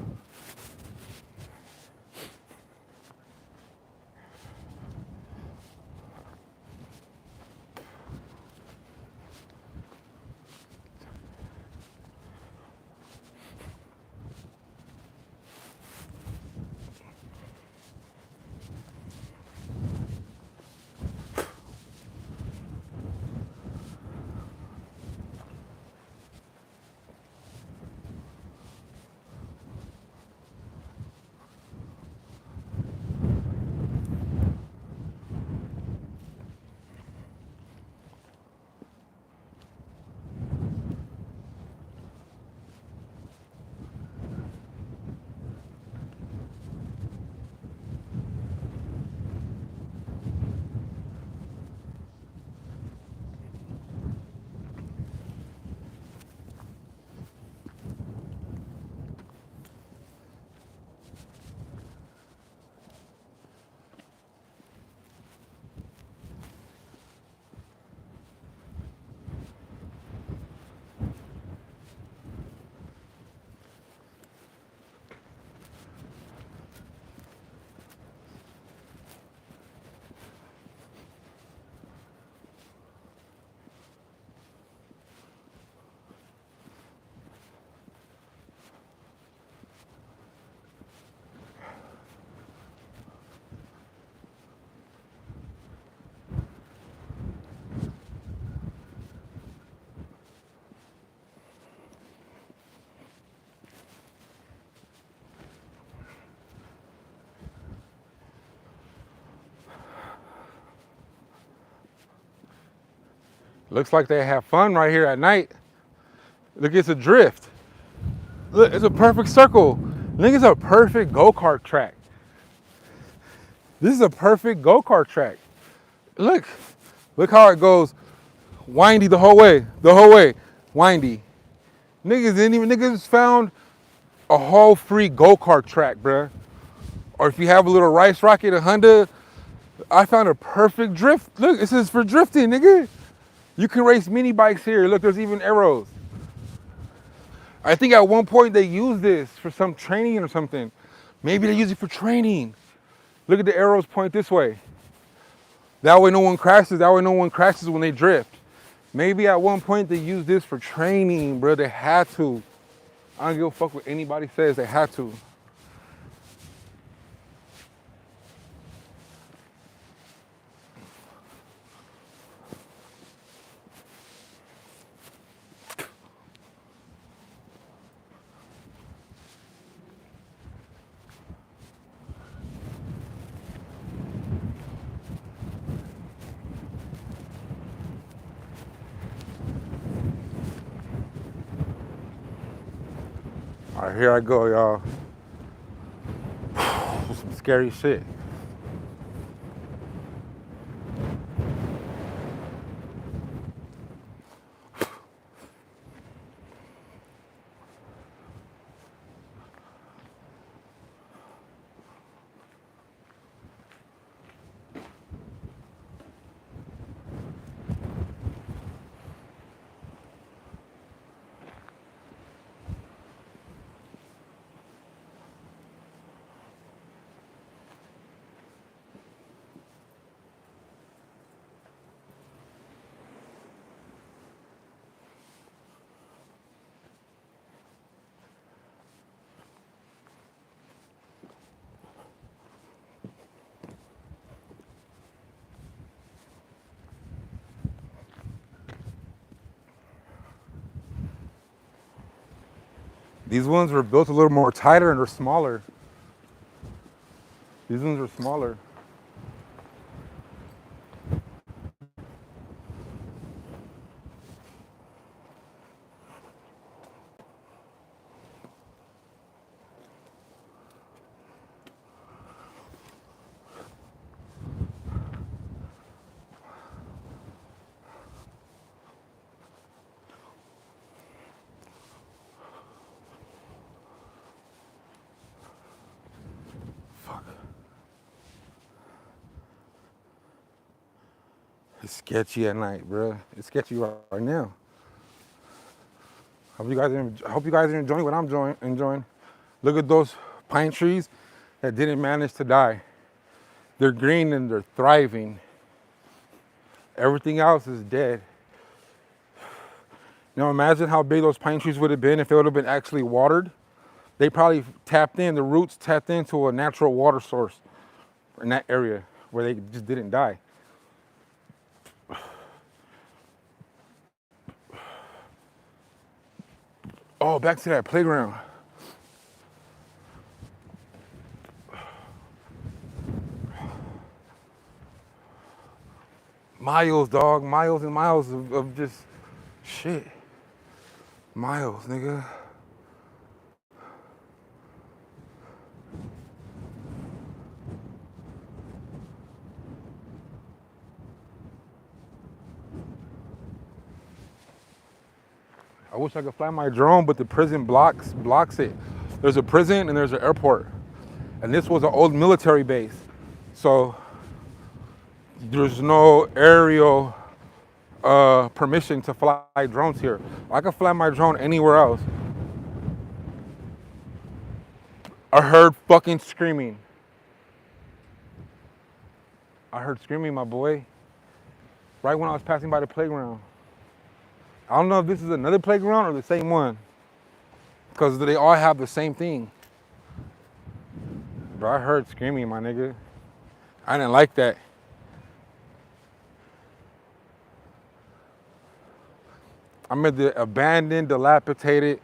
Looks like they have fun right here at night. Look, it's a drift. Look, it's a perfect circle. Look, it's a perfect go-kart track. This is a perfect go-kart track. Look how it goes. Windy the whole way, windy. Niggas found a whole free go-kart track, bruh. Or if you have a little rice rocket, a Honda, I found a perfect drift. Look, this is for drifting, nigga. You can race mini bikes here. Look, there's even arrows. I think at one point they used this for some training or something. Maybe they use it for training. Look at the arrows point this way. That way no one crashes. That way no one crashes when they drift. Maybe at one point they used this for training, bro. They had to. I don't give a fuck what anybody says. They had to. All right, here I go, y'all. Some scary shit. These ones were built a little more tighter and they're smaller. These ones are smaller. It's sketchy at night, bro. It's sketchy right now. I hope you guys are enjoying what I'm enjoying. Look at those pine trees that didn't manage to die. They're green and they're thriving. Everything else is dead. Now imagine how big those pine trees would have been if it would have been actually watered. They probably the roots tapped into a natural water source in that area where they just didn't die. Oh, back to that playground. Miles, dog. Miles and miles of just shit. Miles, nigga. I wish I could fly my drone, but the prison blocks it. There's a prison and there's an airport. And this was an old military base. So there's no aerial permission to fly drones here. I could fly my drone anywhere else. I heard fucking screaming. I heard screaming, my boy. Right when I was passing by the playground. I don't know if this is another playground or the same one. Because they all have the same thing. But I heard screaming, my nigga. I didn't like that. I'm at the abandoned, dilapidated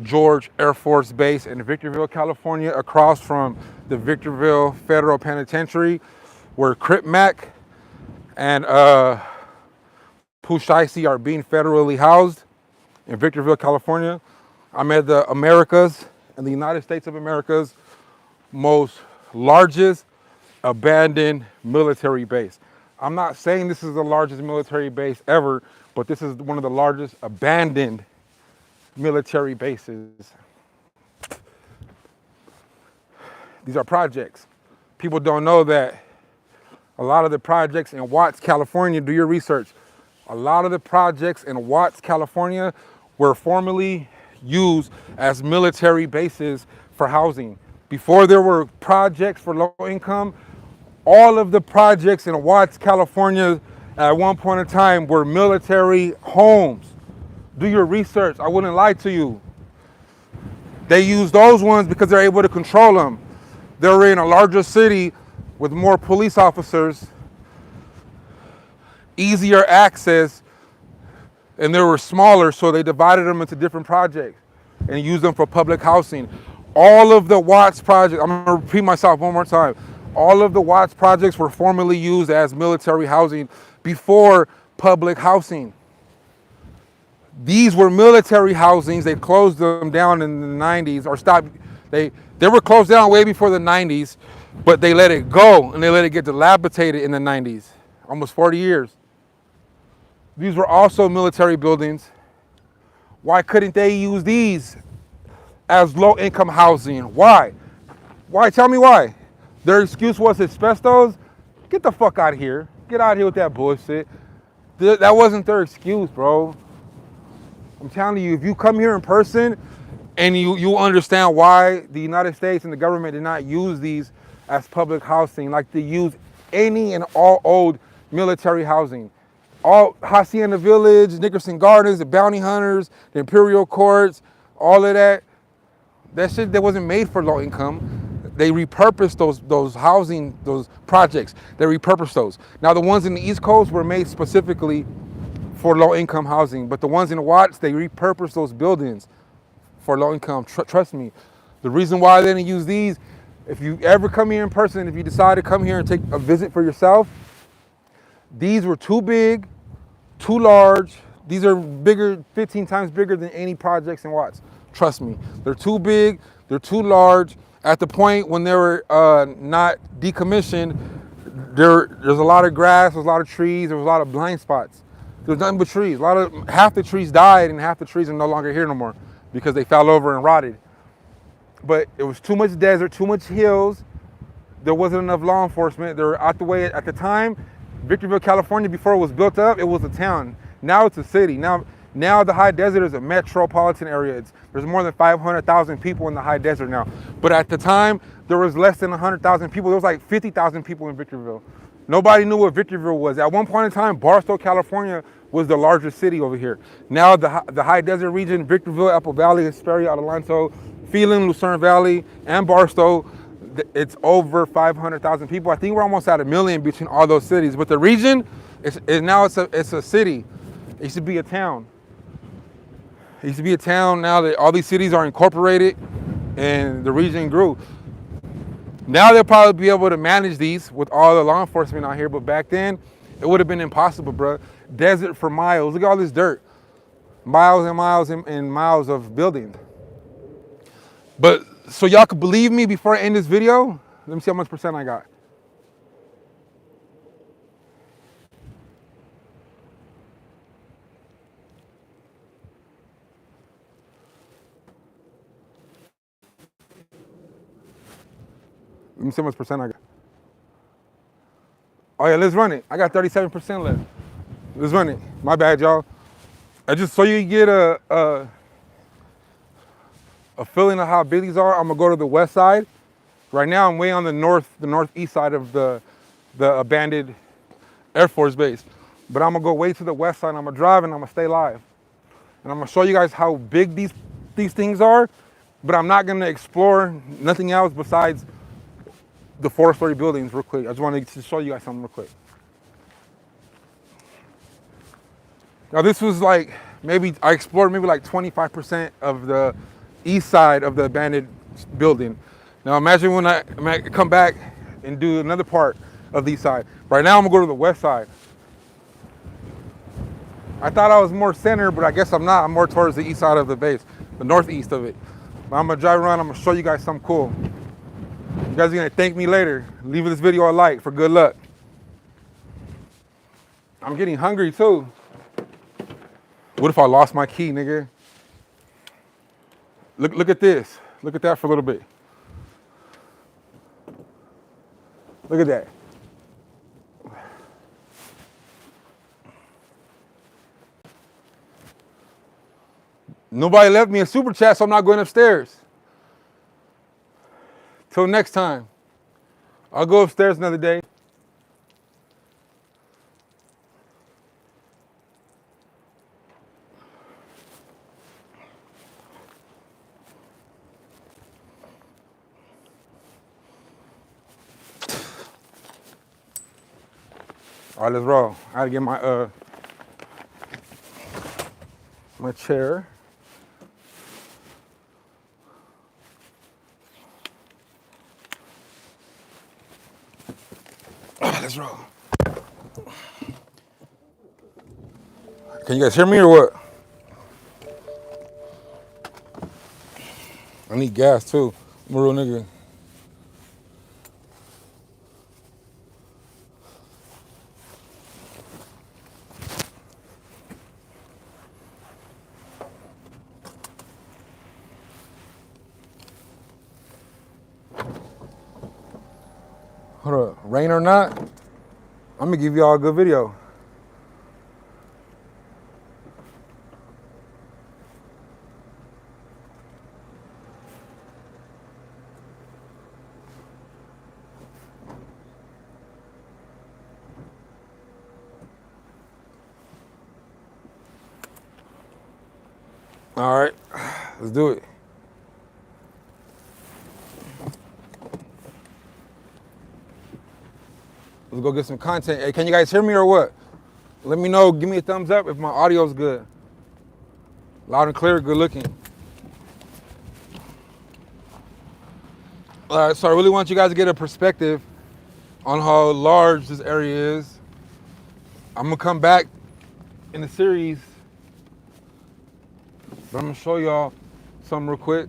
George Air Force Base in Victorville, California, across from the Victorville Federal Penitentiary, where Crip Mac and Pushaisi are being federally housed in Victorville, California. I'm at the United States of America's most largest abandoned military base. I'm not saying this is the largest military base ever, but this is one of the largest abandoned military bases. These are projects. People don't know that a lot of the projects in Watts, California, do your research. A lot of the projects in Watts, California were formerly used as military bases for housing. Before there were projects for low income, all of the projects in Watts, California at one point in time were military homes. Do your research. I wouldn't lie to you. They use those ones because they're able to control them. They're in a larger city with more police officers, easier access, and they were smaller, so they divided them into different projects and used them for public housing. All of the Watts projects, I'm gonna repeat myself one more time. All of the Watts projects were formerly used as military housing before public housing. These were military housings. They closed them down in the 90s or stopped. They were closed down way before the 90s, but they let it go and they let it get dilapidated in the 90s, almost 40 years. These were also military buildings. Why couldn't they use these as low-income housing? Why? Why? Tell me why. Their excuse was asbestos. Get the fuck out of here. Get out of here with that bullshit. That wasn't their excuse, bro. I'm telling you, if you come here in person and you understand why the United States and the government did not use these as public housing like they use any and all old military housing. All Hacienda Village, Nickerson Gardens, the Bounty Hunters, the Imperial Courts, all of that. That shit that wasn't made for low income. They repurposed those housing, those projects. They repurposed those. Now the ones in the East Coast were made specifically for low income housing, but the ones in Watts, they repurposed those buildings for low income. Trust me. The reason why they didn't use these, if you ever come here in person, if you decide to come here and take a visit for yourself, these were too big, too large. These are bigger, 15 times bigger than any projects in Watts. Trust me. They're too big, they're too large. At the point when they were not decommissioned, there's a lot of grass, there's a lot of trees, there was a lot of blind spots. There's nothing but trees. Half the trees died and half the trees are no longer here no more because they fell over and rotted. But it was too much desert, too much hills. There wasn't enough law enforcement. They were out the way at the time. Victorville, California, before it was built up, it was a town. Now it's a city. Now the high desert is a metropolitan area. There's more than 500,000 people in the high desert now. But at the time, there was less than 100,000 people. There was like 50,000 people in Victorville. Nobody knew what Victorville was. At one point in time, Barstow, California was the largest city over here. Now the high desert region, Victorville, Apple Valley, Hesperia, Adelanto, Phelan, Lucerne Valley, and Barstow, it's over 500,000 people. I think we're almost at 1 million between all those cities. But the region, now it's a city. It used to be a town. It used to be a town. Now that all these cities are incorporated and the region grew. Now they'll probably be able to manage these with all the law enforcement out here. But back then, it would have been impossible, bro. Desert for miles. Look at all this dirt. Miles and miles and miles of buildings. But so y'all could believe me before I end this video, let me see how much percent I got. Let me see how much percent I got. Oh yeah, let's run it. I got 37% left. Let's run it. My bad, y'all. I just so you get a feeling of how big these are, I'm gonna go to the west side. Right now, I'm way on the northeast side of the abandoned Air Force base. But I'm gonna go way to the west side. I'm gonna drive and I'm gonna stay live. And I'm gonna show you guys how big these things are. But I'm not gonna explore nothing else besides the 4-story buildings real quick. I just wanted to show you guys something real quick. Now this was like, I explored maybe like 25% of the east side of the abandoned building. Now imagine when I come back and do another part of the east side. Right now I'm gonna go to the west side. I thought I was more center, but I guess I'm not. I'm more towards the east side of the base, the northeast of it. But I'm gonna drive around, I'm gonna show you guys something cool. You guys are gonna thank me later. Leave this video a like for good luck. I'm getting hungry too. What if I lost my key, nigga? Look at this. Look at that for a little bit. Look at that. Nobody left me a super chat, so I'm not going upstairs. Till next time. I'll go upstairs another day. All right, let's roll. I gotta get my chair. All right, let's roll. Can you guys hear me or what? I need gas too. I'm a real nigga. Hold up, rain or not, I'm gonna give y'all a good video. All right, let's do it. Let's go get some content. Hey, can you guys hear me or what? Let me know, give me a thumbs up if my audio's good. Loud and clear, good looking. All right, so I really want you guys to get a perspective on how large this area is. I'm gonna come back in the series, but I'm gonna show y'all something real quick.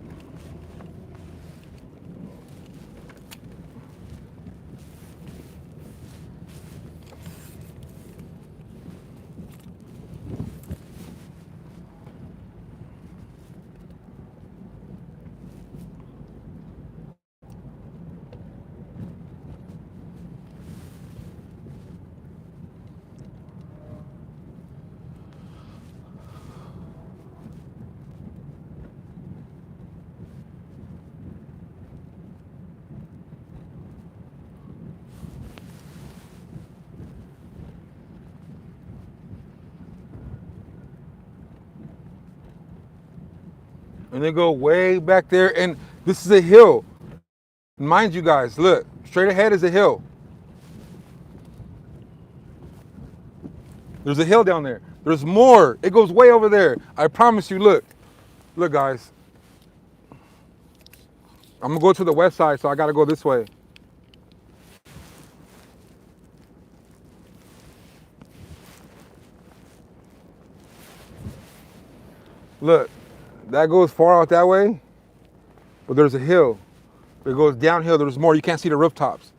And they go way back there, and this is a hill. Mind you guys, look, straight ahead is a hill. There's a hill down there. There's more. It goes way over there. I promise you, look. Look, guys. I'm gonna go to the west side, so I gotta go this way. Look, that goes far out that way, but there's a hill. It goes downhill, there's more. You can't see the rooftops.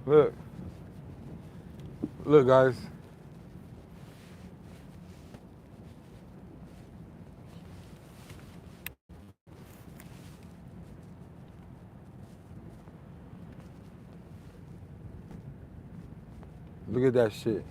Look. Look, guys. Look at that shit.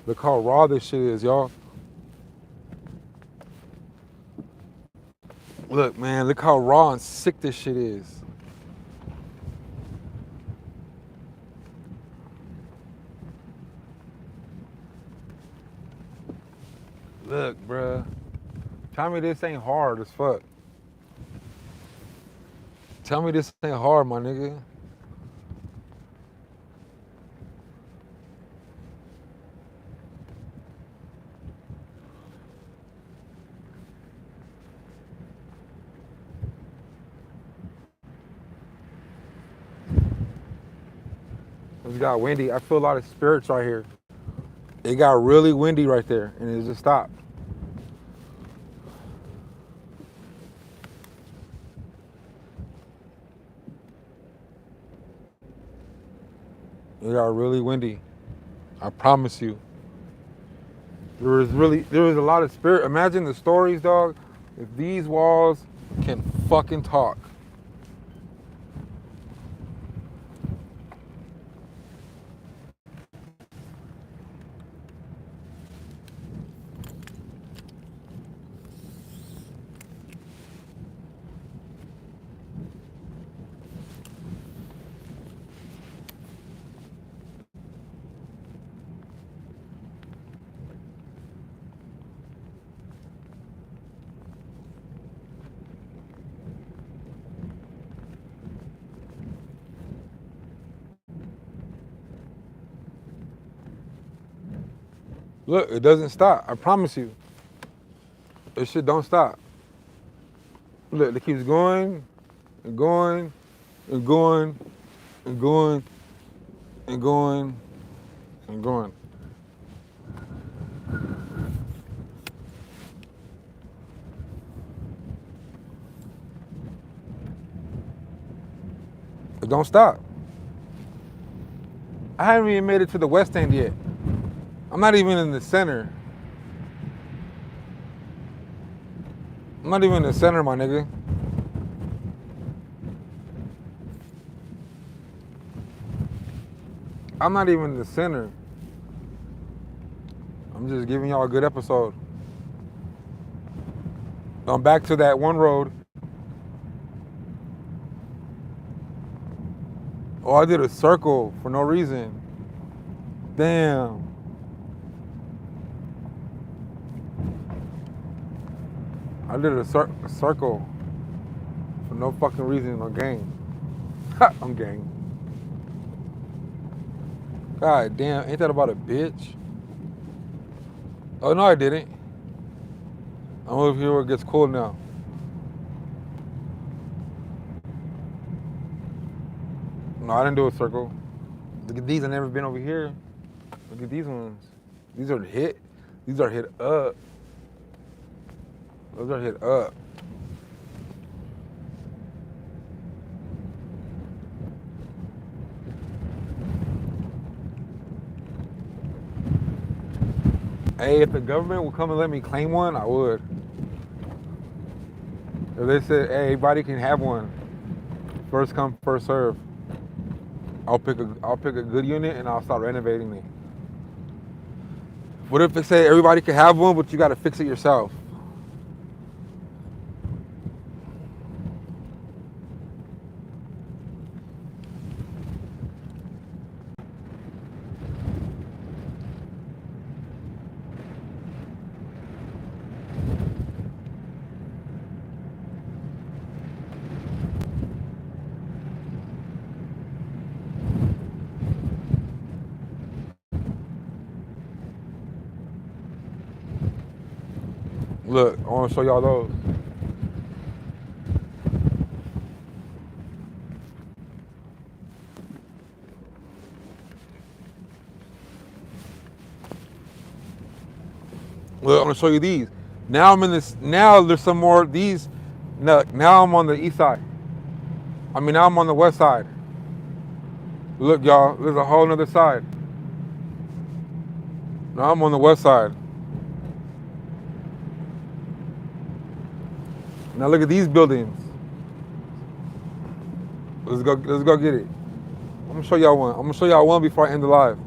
Look how raw this shit is, y'all. Look, man, look how raw and sick this shit is. Look, bruh. Tell me this ain't hard as fuck. Tell me this ain't hard, my nigga. It got windy. I feel a lot of spirits right here. It got really windy right there, and it just stopped. It got really windy. I promise you. There was a lot of spirit. Imagine the stories, dog. If these walls can fucking talk. Look, it doesn't stop. I promise you. This shit don't stop. Look, it keeps going and going and going and going and going and going. It don't stop. I haven't even made it to the west end yet. I'm not even in the center. I'm not even in the center, my nigga. I'm not even in the center. I'm just giving y'all a good episode. I'm back to that one road. Oh, I did a circle for no reason. Damn. I did a circle for no fucking reason on gang. I'm gang. God damn, ain't that about a bitch? Oh, no, I didn't. I'm over here where it gets cool now. No, I didn't do a circle. Look at these, I've never been over here. Look at these ones. These are hit. These are hit up. Those are hit up. Hey, if the government would come and let me claim one, I would. If they said, hey, everybody can have one, first come, first serve, I'll pick a good unit and I'll start renovating it. What if they say everybody can have one, but you got to fix it yourself? Look, I want to show y'all those. Look, I'm gonna show you these. Now I'm in this. Now there's some more of these. Now I'm on the east side. I mean, now I'm on the west side. Look, y'all, there's a whole nother side. Now I'm on the west side. Now look at these buildings. Let's go get it. I'm gonna show y'all one. I'm gonna show y'all one before I end the live.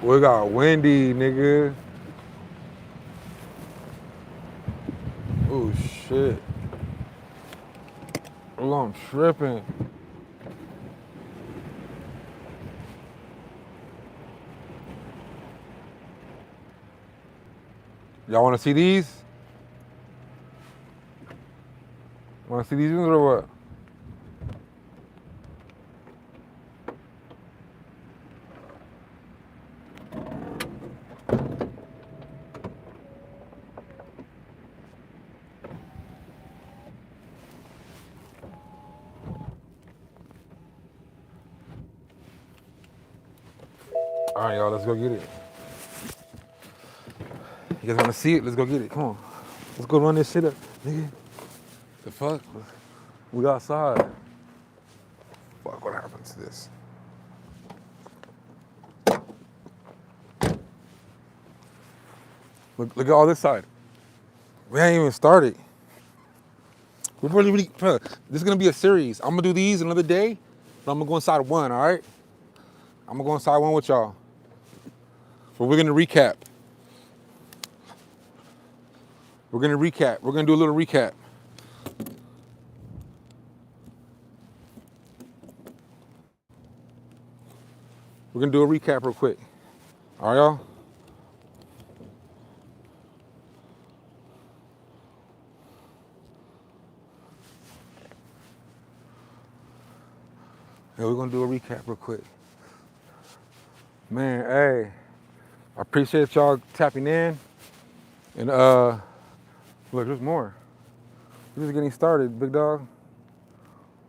We got windy, nigga. Oh shit. I'm tripping. Y'all want to see these? Want to see these ones or what? All right, y'all, let's go get it. You guys want to see it? Let's go get it. Come on. Let's go run this shit up, nigga. The fuck? We outside. Fuck, what happened to this? Look at all this side. We ain't even started. We're really, this is gonna be a series. I'm gonna do these another day, but I'm gonna go inside one, all right? I'm gonna go inside one with y'all. But we're gonna recap. We're gonna recap. We're gonna do a little recap. We're gonna do a recap real quick. All right, y'all? Yeah, we're gonna do a recap real quick. Man, hey, I appreciate y'all tapping in. And look, there's more. We're just getting started, big dog.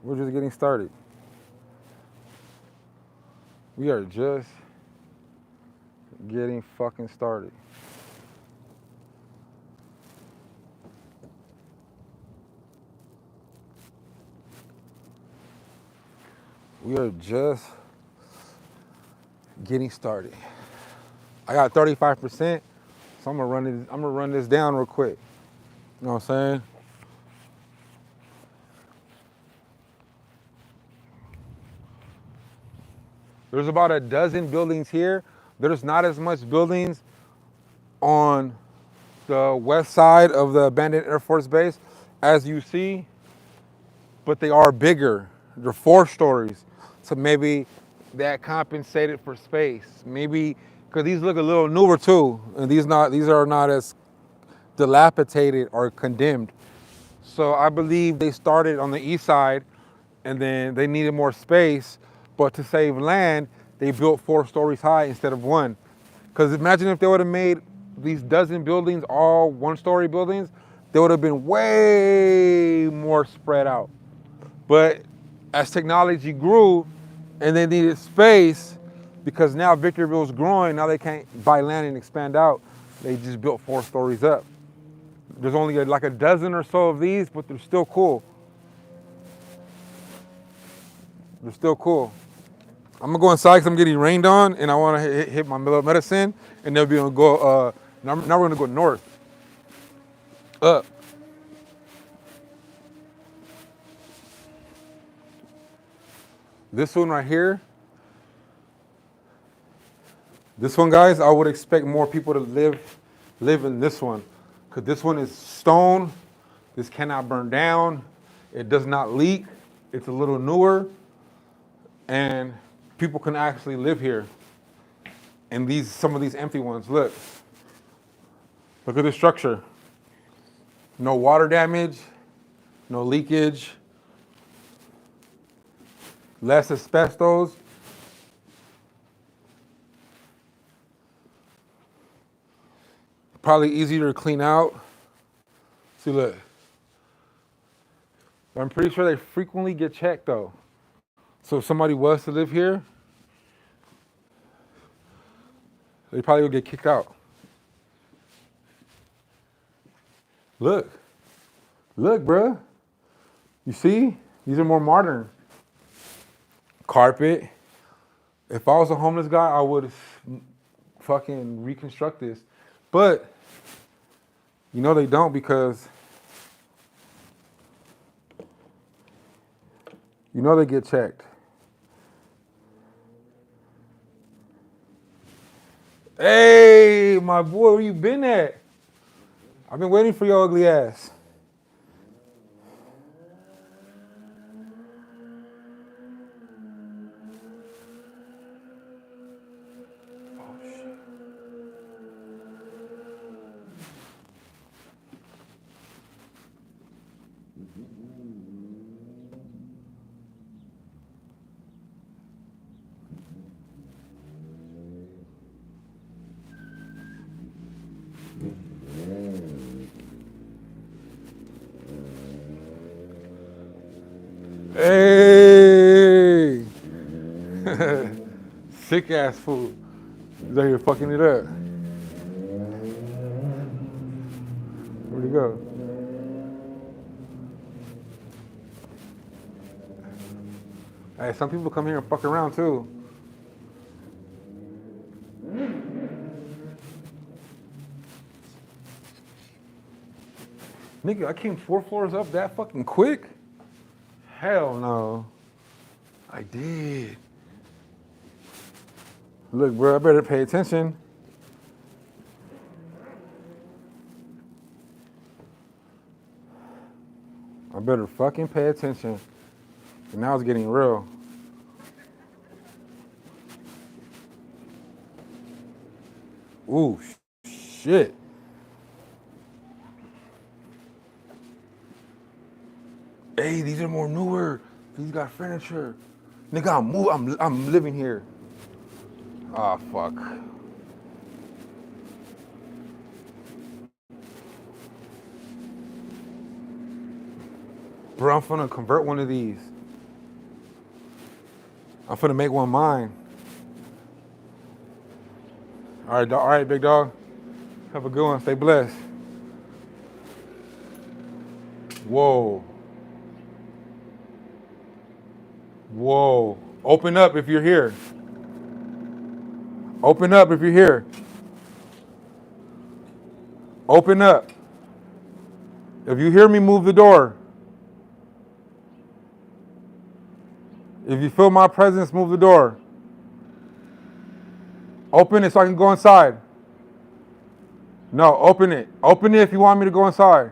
We're just getting started. We are just getting fucking started. We are just getting started. I got 35%, so I'm gonna run this down real quick. You know what I'm saying? There's about a dozen buildings here. There's not as much buildings on the west side of the abandoned Air Force Base as you see, but they are bigger. They're 4 stories. So maybe that compensated for space. Maybe, because these look a little newer too, and these are not as dilapidated or condemned. So I believe they started on the east side and then they needed more space, but to save land, they built 4 stories high instead of 1. Because imagine if they would have made these dozen buildings all 1-story buildings, they would have been way more spread out. But as technology grew and they needed space, because now Victorville's growing, now they can't buy land and expand out, they just built 4 stories up. There's only like a dozen or so of these, but they're still cool. They're still cool. I'm gonna go inside because I'm getting rained on and I wanna hit my medicine, and then we're gonna go, now we're gonna go north, up. This one right here, this one, guys, I would expect more people to live in this one, because this one is stone. This cannot burn down. It does not leak. It's a little newer, and people can actually live here. And some of these empty ones, look at the structure. No water damage, no leakage, less asbestos. Probably easier to clean out. See, look. I'm pretty sure they frequently get checked though. So if somebody was to live here, they probably would get kicked out. Look, bruh. You see? These are more modern. Carpet. If I was a homeless guy, I would fucking reconstruct this. But, you know they don't, because you know they get checked. Hey, my boy, where you been at? I've been waiting for your ugly ass. Hey! Sick ass food. He's out here fucking it up. Where'd he go? Hey, some people come here and fuck around too. Nigga, I came 4 floors up that fucking quick? Hell no. I did. Look, bro, I better pay attention. I better fucking pay attention. And now it's getting real. Ooh, shit. Hey, these are more newer. These got furniture. Nigga, I'm living here. Ah, fuck. Bro, I'm finna convert one of these. I'm finna make one mine. All right, big dog. Have a good one. Stay blessed. Whoa. Whoa. Open up if you're here. Open up if you're here. Open up. If you hear me, move the door. If you feel my presence, move the door. Open it so I can go inside. No, open it. Open it if you want me to go inside.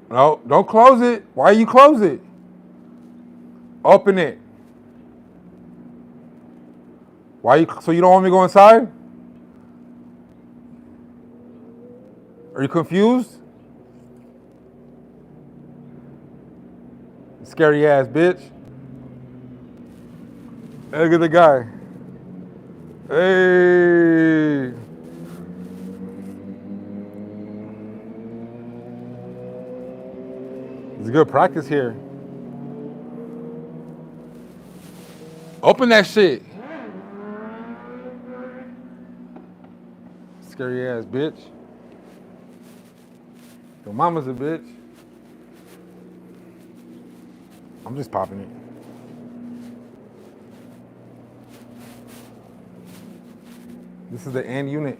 No, don't close it. Why you close it? Open it. So you don't want me to go inside? Are you confused? Scary ass bitch. Hey, look at the guy. Hey. It's good practice here. Open that shit. Scary ass bitch. Your mama's a bitch. I'm just popping it. This is the end unit.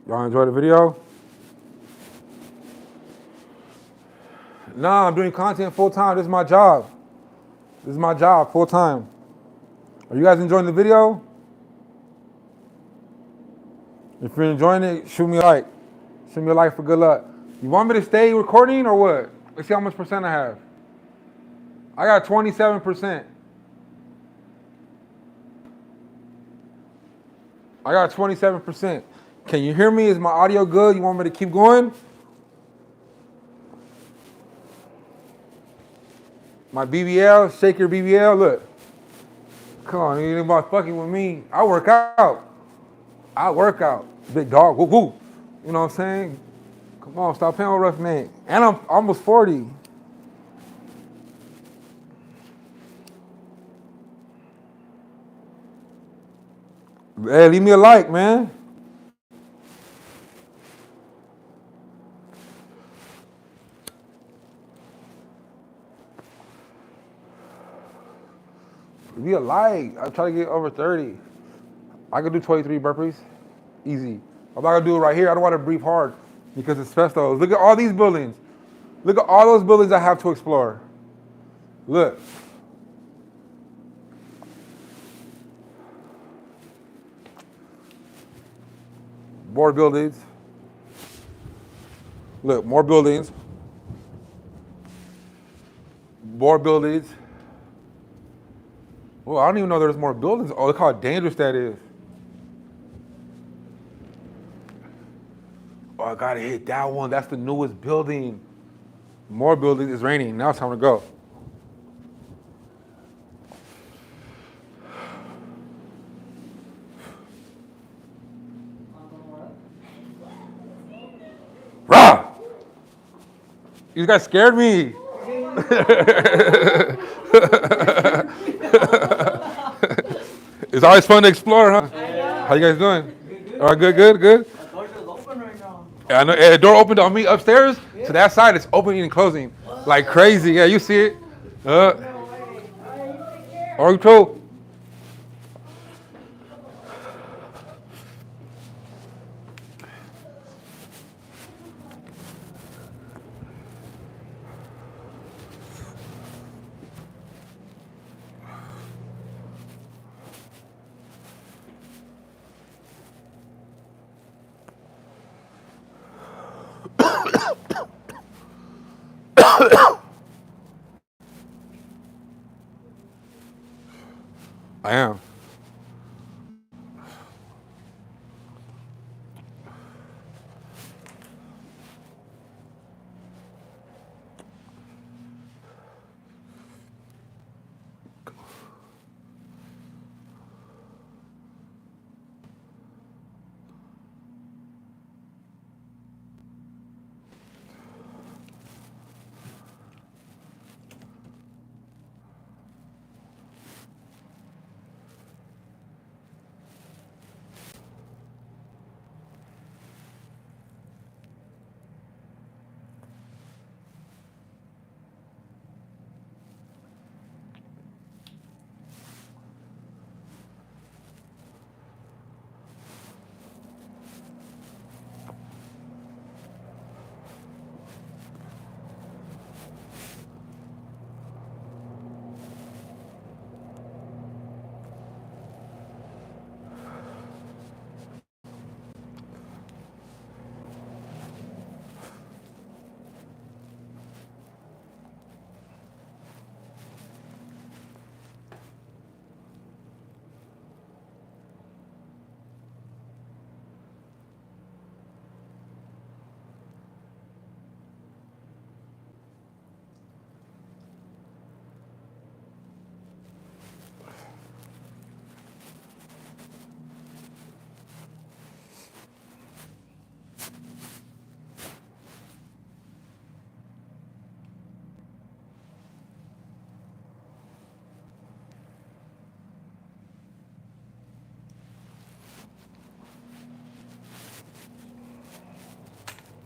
Y'all enjoy the video? Nah, I'm doing content full time. This is my job. This is my job full time. Are you guys enjoying the video? If you're enjoying it, shoot me a like. Shoot me a like for good luck. You want me to stay recording or what? Let's see how much percent I have. I got 27%. I got 27%. Can you hear me? Is my audio good? You want me to keep going? My BBL, shake your BBL, look. Come on, you ain't about fucking with me. I work out. Big dog, woo woo. You know what I'm saying? Come on, stop playing with Roughneck. And I'm almost 40. Hey, leave me a like, man. Leave me a like. I try to get over 30. I could do 23 burpees. Easy. I'm not gonna do it right here. I don't want to breathe hard because it's asbestos. Look at all these buildings. Look at all those buildings I have to explore. Look. More buildings. Look, more buildings. More buildings. Well, I don't even know there's more buildings. Oh, look how dangerous that is. Oh, I gotta hit that one. That's the newest building. More buildings. It's raining. Now it's time to go. Rah! You guys scared me. It's always fun to explore, huh? Yeah. How you guys doing? All right, good. The door is open right now. Yeah, I know. The door opened on me upstairs. Yeah. To that side, it's opening and closing like crazy. Yeah, you see it. Are you cool? I am.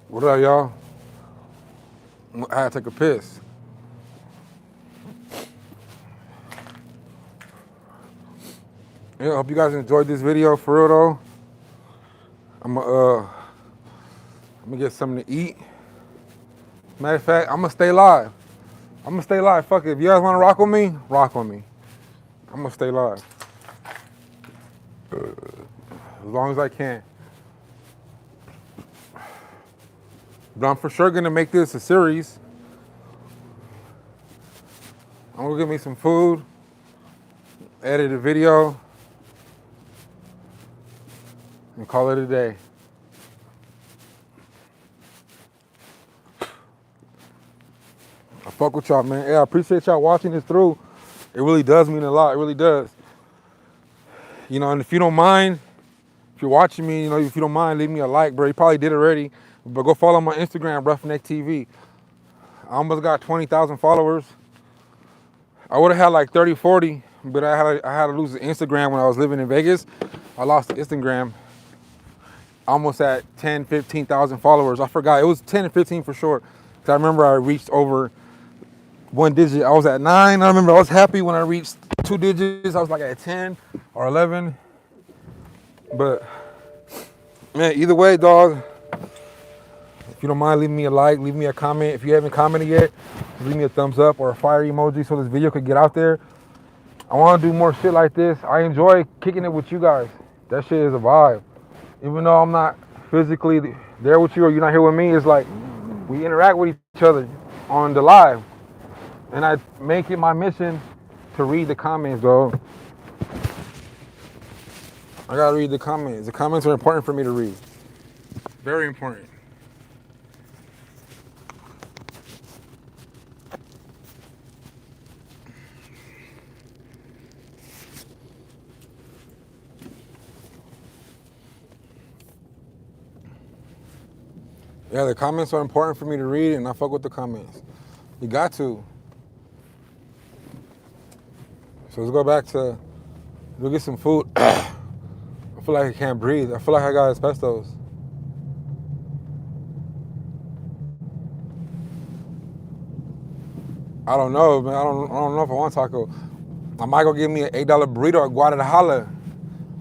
What up, y'all? I had to take a piss. Yeah, I hope you guys enjoyed this video. For real though, I'm gonna get something to eat. Matter of fact, I'm gonna stay live. Fuck it. If you guys wanna rock with me, rock with me. I'm gonna stay live. As long as I can. But I'm for sure gonna make this a series. I'm gonna get me some food, edit a video, and call it a day. I fuck with y'all, man. Yeah, I appreciate y'all watching this through. It really does mean a lot. It really does. You know, and if you don't mind, if you're watching me, you know, if you don't mind, leave me a like, bro. You probably did already. But go follow my Instagram, RuffneckTV. I almost got 20,000 followers. I would have had like 30, 40, but I had to lose the Instagram when I was living in Vegas. I lost the Instagram. Almost at 10, 15,000 followers. I forgot. It was 10 and 15 for sure. Because I remember I reached over one digit. I was at 9. I remember I was happy when I reached 2 digits. I was like at 10 or 11. But, man, either way, dog. If you don't mind, leave me a like, leave me a comment. If you haven't commented yet, leave me a thumbs up or a fire emoji so this video could get out there. I want to do more shit like this. I enjoy kicking it with you guys. That shit is a vibe. Even though I'm not physically there with you or you're not here with me, it's like We interact with each other on the live. And I make it my mission to read the comments, bro. I gotta read the comments. The comments are important for me to read. Very important. Yeah, the comments are important for me to read, and I fuck with the comments. You got to. So let's go back to, we'll get some food. I feel like I can't breathe. I feel like I got asbestos. I don't know, man. I don't know if I want taco. I might go get me an $8 burrito at Guadalajara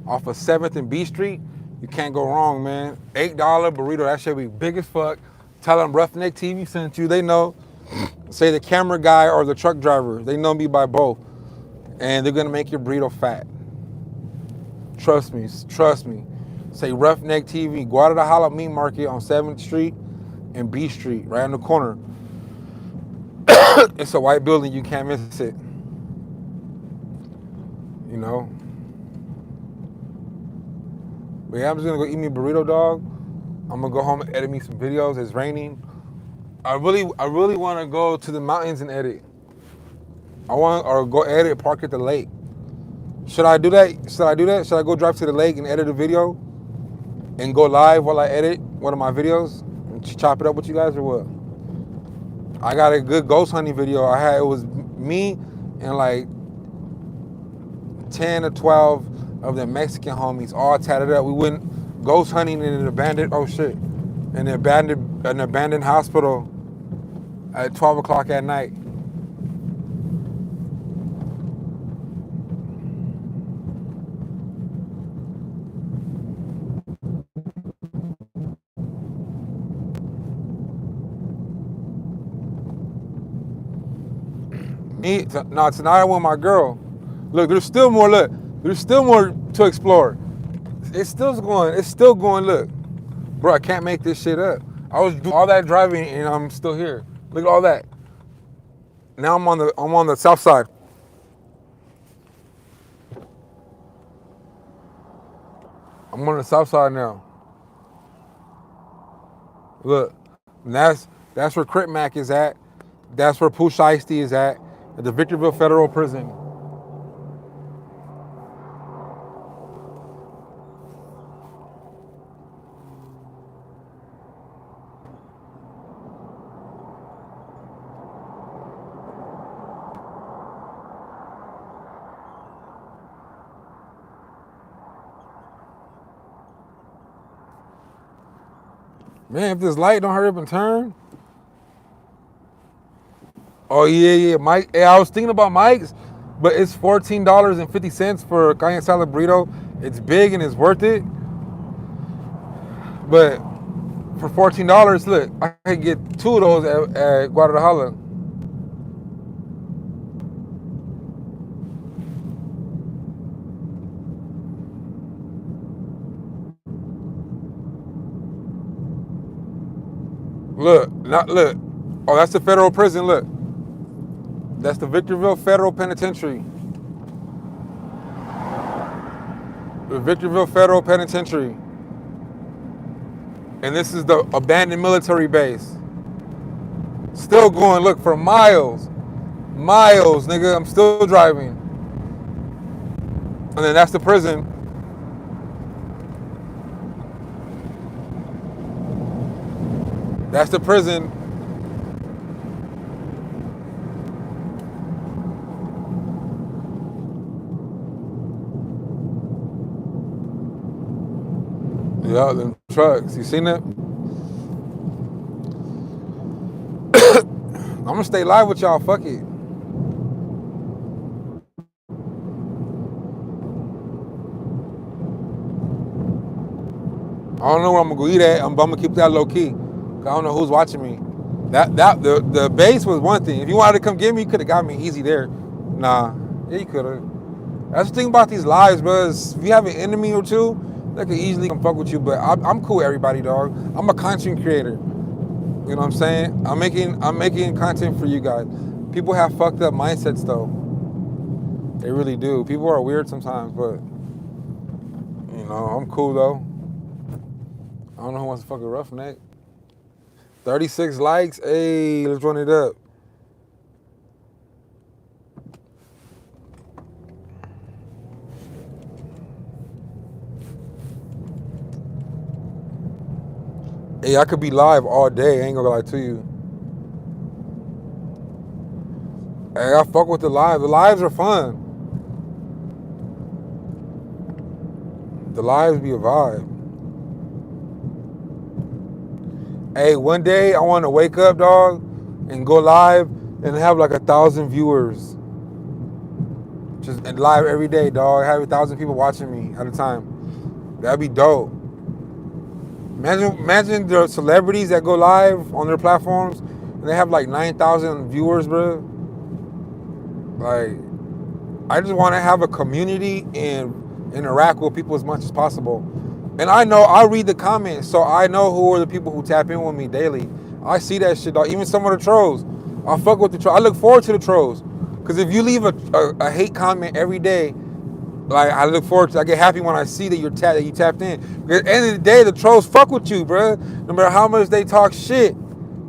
off of 7th and B Street. You can't go wrong, man. $8 burrito, that shit be big as fuck. Tell them Roughneck TV sent you. They know. Say the camera guy or the truck driver. They know me by both. And they're gonna make your burrito fat. Trust me, trust me. Say Roughneck TV, Guadalajara Meat Market on 7th Street and B Street, right on the corner. It's a white building, you can't miss it. You know? But yeah, I'm just gonna go eat me a burrito, dog. I'm gonna go home and edit me some videos. It's raining. I really wanna go to the mountains and edit. Or go edit, park at the lake. Should I do that? Should I go drive to the lake and edit a video? And go live while I edit one of my videos? And chop it up with you guys or what? I got a good ghost hunting video. It was me and like 10 or 12 of the Mexican homies all tatted up. We went ghost hunting in an abandoned, an abandoned hospital at 12 o'clock at night. Tonight I went with my girl. Look, there's still more to explore. It's still going, look. Bro, I can't make this shit up. I was doing all that driving and I'm still here. Look at all that. Now I'm on the south side. I'm on the south side now. Look, that's where Crip Mac is at. That's where Pooh Shiesty is at the Victorville Federal Prison. Man, if this light don't hurry up and turn. Oh yeah, Mike. Hey, I was thinking about Mike's, but it's $14.50 for a carne asada burrito. It's big and it's worth it. But for $14, look, I could get 2 of those at Guadalajara. Look. Oh, that's the federal prison. Look. That's the Victorville Federal Penitentiary. The Victorville Federal Penitentiary. And this is the abandoned military base. Still going, look, for miles. Miles, nigga. I'm still driving. And then that's the prison. That's the prison. Yeah, them trucks. You seen that? I'm gonna stay live with y'all. Fuck it. I don't know where I'm gonna go eat at. I'm gonna keep that low key. I don't know who's watching me. The base was one thing. If you wanted to come get me, you could have got me easy there. Nah, yeah, you could have. That's the thing about these lives, bro. If you have an enemy or two, they could easily come fuck with you. But I'm cool with everybody, dog. I'm a content creator. You know what I'm saying? I'm making content for you guys. People have fucked up mindsets though. They really do. People are weird sometimes, but you know, I'm cool though. I don't know who wants to fuck a roughneck. 36 likes. Hey, let's run it up. Hey, I could be live all day. I ain't gonna lie to you. Hey, I fuck with the live. The lives are fun. The lives be a vibe. Hey, one day I want to wake up, dog, and go live and have like 1,000 viewers. Just and live every day, dog. Have 1,000 people watching me at a time. That'd be dope. Imagine the celebrities that go live on their platforms and they have like 9,000 viewers, bro. Like, I just want to have a community and interact with people as much as possible. And I know I read the comments, so I know who are the people who tap in with me daily. I see that shit, dog. Even some of the trolls, I fuck with the trolls. I look forward to the trolls, because if you leave a hate comment every day, like I look forward to, I get happy when I see that you tapped in. Because at the end of the day, the trolls fuck with you, bro. No matter how much they talk shit,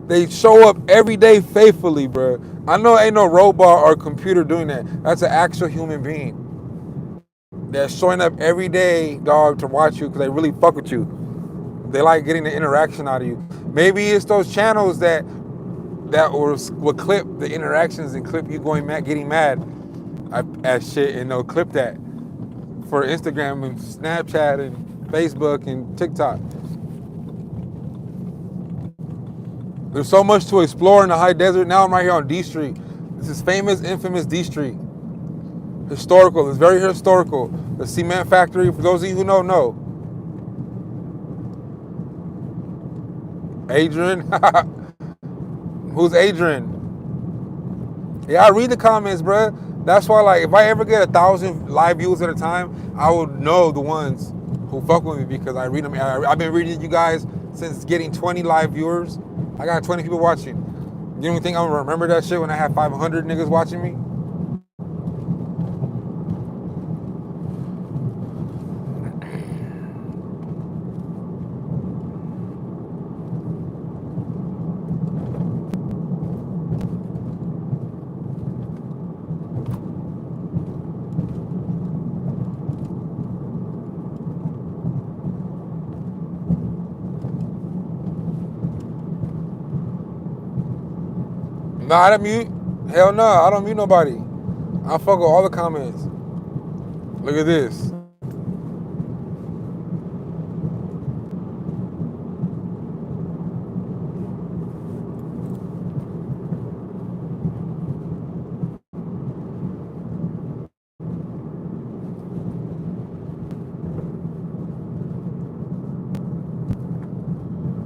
they show up every day faithfully, bro. I know ain't no robot or computer doing that. That's an actual human being that's showing up every day, dog, to watch you because they really fuck with you. They like getting the interaction out of you. Maybe it's those channels that will clip the interactions and clip you going mad, getting mad at shit, and they'll clip that for Instagram and Snapchat and Facebook and TikTok. There's so much to explore in the high desert. Now I'm right here on D Street. This is famous, infamous D Street. Historical. It's very historical. The cement factory, for those of you who know. Adrian? Who's Adrian? Yeah, I read the comments, bro. That's why, like, if I ever get 1,000 live views at a time, I would know the ones who fuck with me because I read them. I've been reading you guys since getting 20 live viewers. I got 20 people watching. You don't think I'm gonna remember that shit when I have 500 niggas watching me? Nah, I don't mute. Hell no, I don't mute nobody. I fuck with all the comments. Look at this.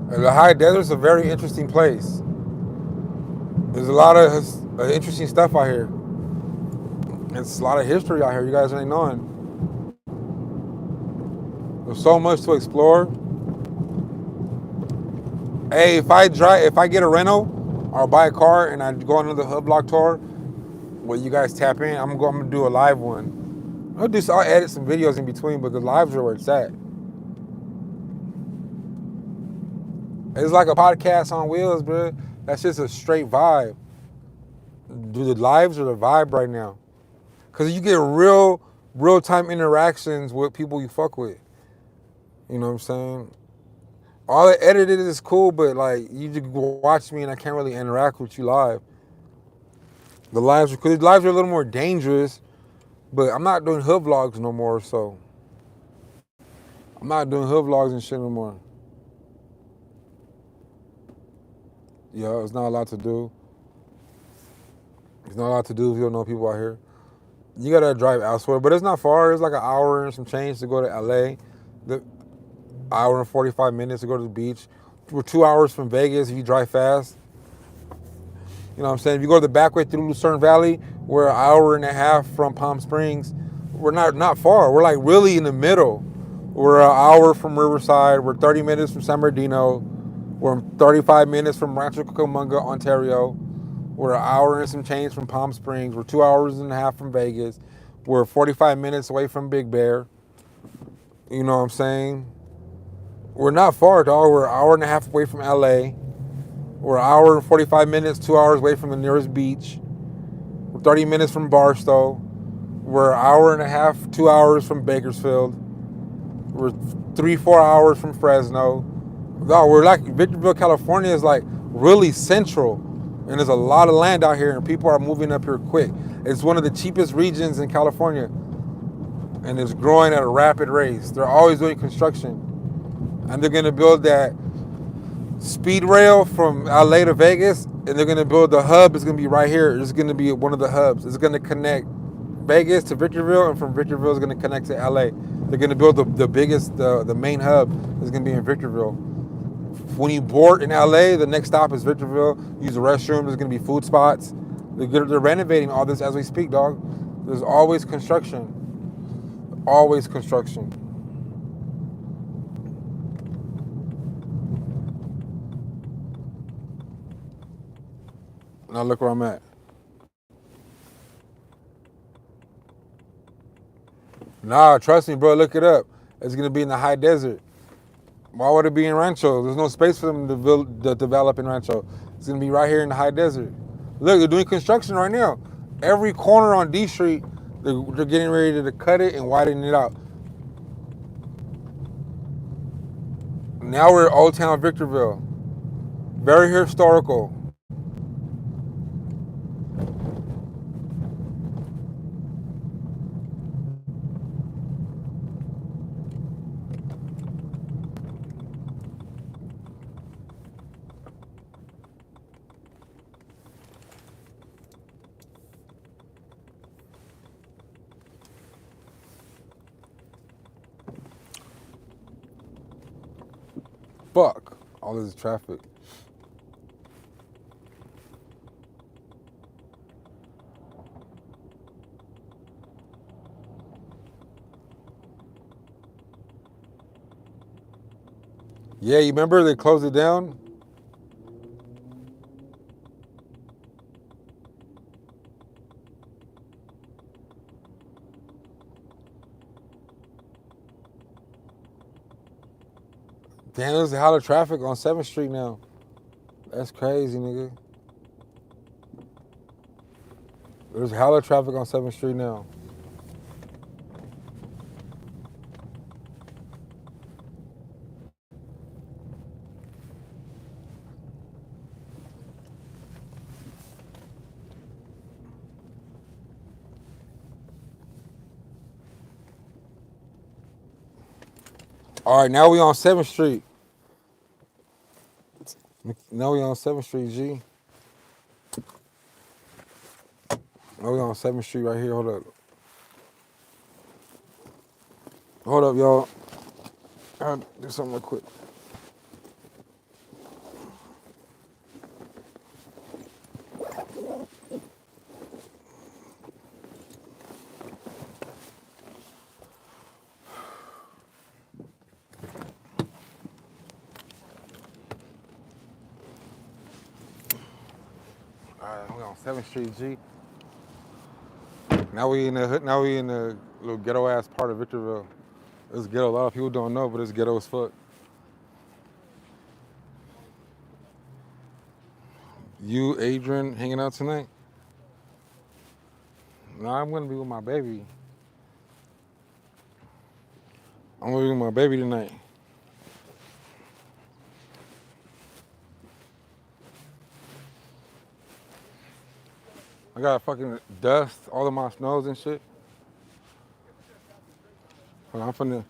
The high desert's a very interesting place. There's a lot of interesting stuff out here. It's a lot of history out here you guys ain't knowing. There's so much to explore. Hey, if I get a rental or buy a car and I go on another hub block tour where you guys tap in, I'm gonna do a live one. I'll edit some videos in between, but the lives are where it's at. It's like a podcast on wheels, bro. That's just a straight vibe. Dude, the lives are the vibe right now. Because you get real-time interactions with people you fuck with. You know what I'm saying? All the edited is cool, but like you just watch me and I can't really interact with you live. The lives are a little more dangerous, but I'm not doing hood vlogs no more, so I'm not doing hood vlogs and shit no more. Yeah, it's not a lot to do. There's not a lot to do if you don't know people out here. You gotta drive elsewhere, but it's not far. It's like an hour and some change to go to LA. The hour and 45 minutes to go to the beach. We're 2 hours from Vegas if you drive fast. You know what I'm saying? If you go the back way through Lucerne Valley, we're an hour and a half from Palm Springs. We're not far. We're like really in the middle. We're an hour from Riverside. We're 30 minutes from San Bernardino. We're 35 minutes from Rancho Cucamonga, Ontario. We're an hour and some change from Palm Springs. We're 2 hours and a half from Vegas. We're 45 minutes away from Big Bear. You know what I'm saying? We're not far, dog. We're an hour and a half away from LA. We're an hour and 45 minutes, 2 hours away from the nearest beach. We're 30 minutes from Barstow. We're an hour and a half, 2 hours from Bakersfield. We're 3-4 hours from Fresno. Dog, we're like, Victorville, California is like really central. And there's a lot of land out here and people are moving up here quick. It's one of the cheapest regions in California. And it's growing at a rapid rate. They're always doing construction. And they're gonna build that speed rail from LA to Vegas, and they're gonna build the hub. It's gonna be right here. It's gonna be one of the hubs. It's gonna connect Vegas to Victorville, and from Victorville it's gonna connect to LA. They're gonna build the biggest, the main hub is gonna be in Victorville. When you board in LA, the next stop is Victorville. Use the restroom. There's gonna be food spots. They're renovating all this as we speak, dog. There's always construction. Always construction. Now look where I'm at. Nah, trust me, bro. Look it up. It's gonna be in the high desert. Why would it be in Rancho? There's no space for them to develop in Rancho. It's gonna be right here in the high desert. Look, they're doing construction right now. Every corner on D Street, they're getting ready to cut it and widen it out. Now we're at Old Town Victorville. Very historical. Fuck. All this traffic. Yeah, you remember they closed it down? Damn, there's a lot of traffic on 7th Street now. That's crazy, nigga. There's hella traffic on 7th Street now. All right, now we on 7th Street. Now we on 7th Street, G. Now we on 7th Street right here. Hold up. Hold up, y'all. I gotta do something real quick. All right, we on 7th Street, G. Now we in the hood. Now we in the little ghetto ass part of Victorville. It's ghetto. A lot of people don't know, but it's ghetto as fuck. You, Adrian, hanging out tonight? No, I'm gonna be with my baby. I'm gonna be with my baby tonight. I got fucking dust all in my nose and shit. Hold on, I'm finna